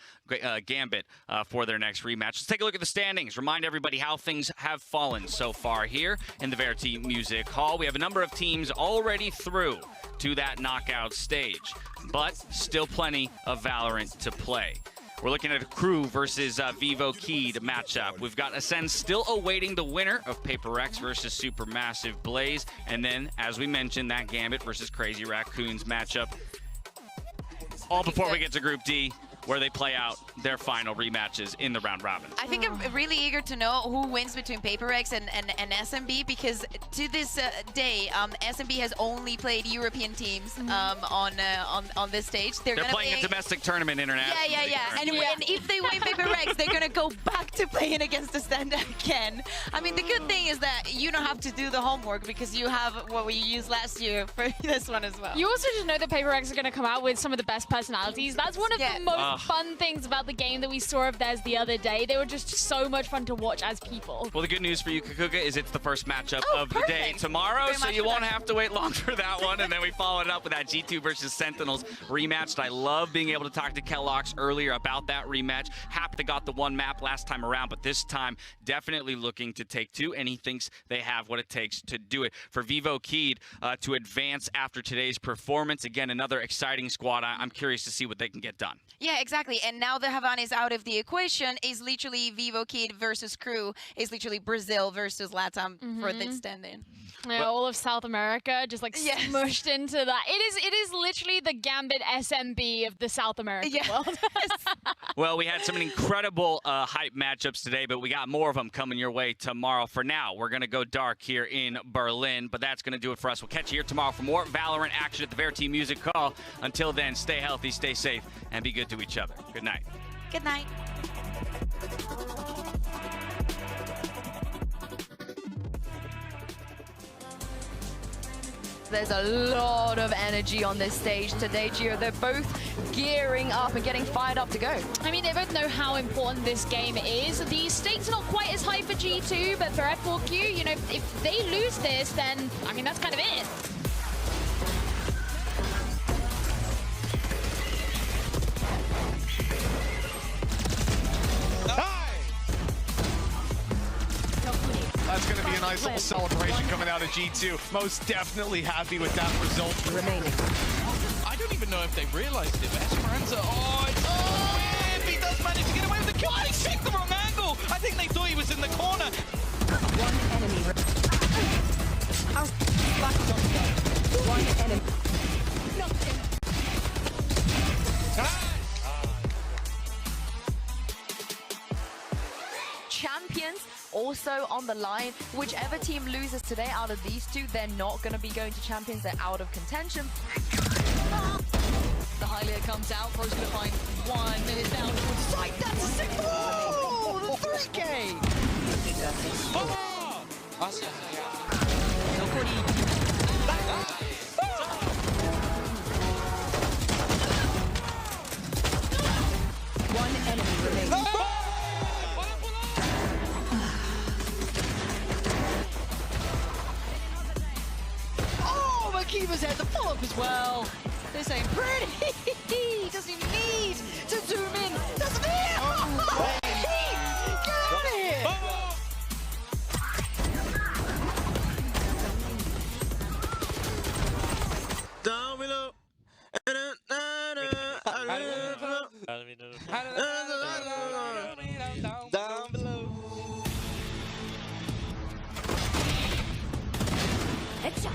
Gambit for their next rematch. Let's take a look at the standings. Remind everybody how things have fallen so far here in the Verity Music Hall. We have a number of teams already through to that knockout stage, but still plenty of Valorant to play. We're looking at a Crew versus Vivo Keyed matchup. We've got Ascend still awaiting the winner of Rex versus Supermassive Blaze. And then, as we mentioned, that Gambit versus Crazy Raccoons matchup. All before we get to Group D, where they play out their final rematches in the round robin. I think I'm really eager to know who wins between Rex and SMB, because to this day, SMB has only played European teams on this stage. They're playing a domestic tournament internationally. Yeah. And if they win Rex, they're gonna go back to playing against the stand again. I mean, the good thing is that you don't have to do the homework because you have what we used last year for this one as well. You also just know that Rex are going to come out with some of the best personalities. That's one of the most fun things about the game that we saw of theirs the other day. They were just so much fun to watch as people. Well, the good news for you, Kakuka, is it's the first matchup of the day tomorrow, so you won't have to wait long for that one. And then we followed it up with that G2 versus Sentinels rematch. I love being able to talk to Kellogg's earlier about that rematch. Happy they got the one map last time around, but this time definitely looking to take two, and he thinks they have what it takes to do it. For Vivo Keyed to advance after today's performance, again, another exciting squad. I'm curious to see what they can get done. Yeah, exactly. And now that Havan is out of the equation, is literally Vivo Kid versus Crew, is literally Brazil versus Latam for the stand-in. Yeah, all of South America just like smushed into that. It is literally the Gambit SMB of the South American world. Well, we had some incredible hype matchups today, but we got more of them coming your way tomorrow. For now, we're going to go dark here in Berlin, but that's going to do it for us. We'll catch you here tomorrow for more Valorant action at the Verity Music Hall. Until then, stay healthy, stay safe, and be good to each other. Good night. Good night. There's a lot of energy on this stage today, Gio. They're both gearing up and getting fired up to go. I mean, they both know how important this game is. The stakes are not quite as high for G2, but for F4Q, you know, if they lose this, then, I mean, that's kind of it. That's going to be a nice little celebration coming out of G2. Most definitely happy with that result. Remaining. I don't even know if they realized it, but Esperanza, if he does manage to get away with the kill, he picked the wrong angle. I think they thought he was in the corner. One enemy. One enemy. Champions also on the line. Whichever team loses today out of these two, they're not going to be going to champions. They're out of contention. The Hylia comes out. Bro's going to find one. And it's down towards sight. That's a 6. Oh, the 3K. One enemy remaining. Kiva's had the pull-up as well. This ain't pretty. He doesn't even need to zoom in. Doesn't he? Oh, get out of here. Down below. Down below. Headshot.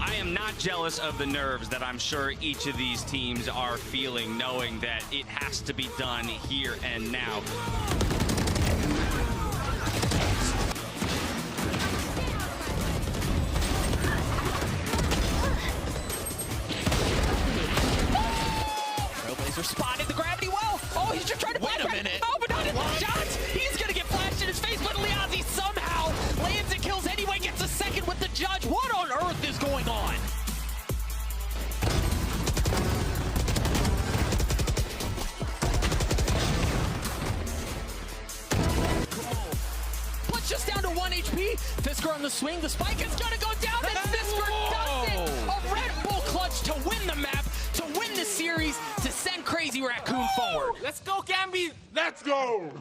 I am not jealous of the nerves that I'm sure each of these teams are feeling, knowing that it has to be done here and now. Trailblazer spotted the gravity well. Fisker on the swing. The spike is going to go down, and Fisker does it. A Red Bull clutch to win the map, to win the series, to send Crazy Raccoon forward. Let's go, Gambi! Let's go!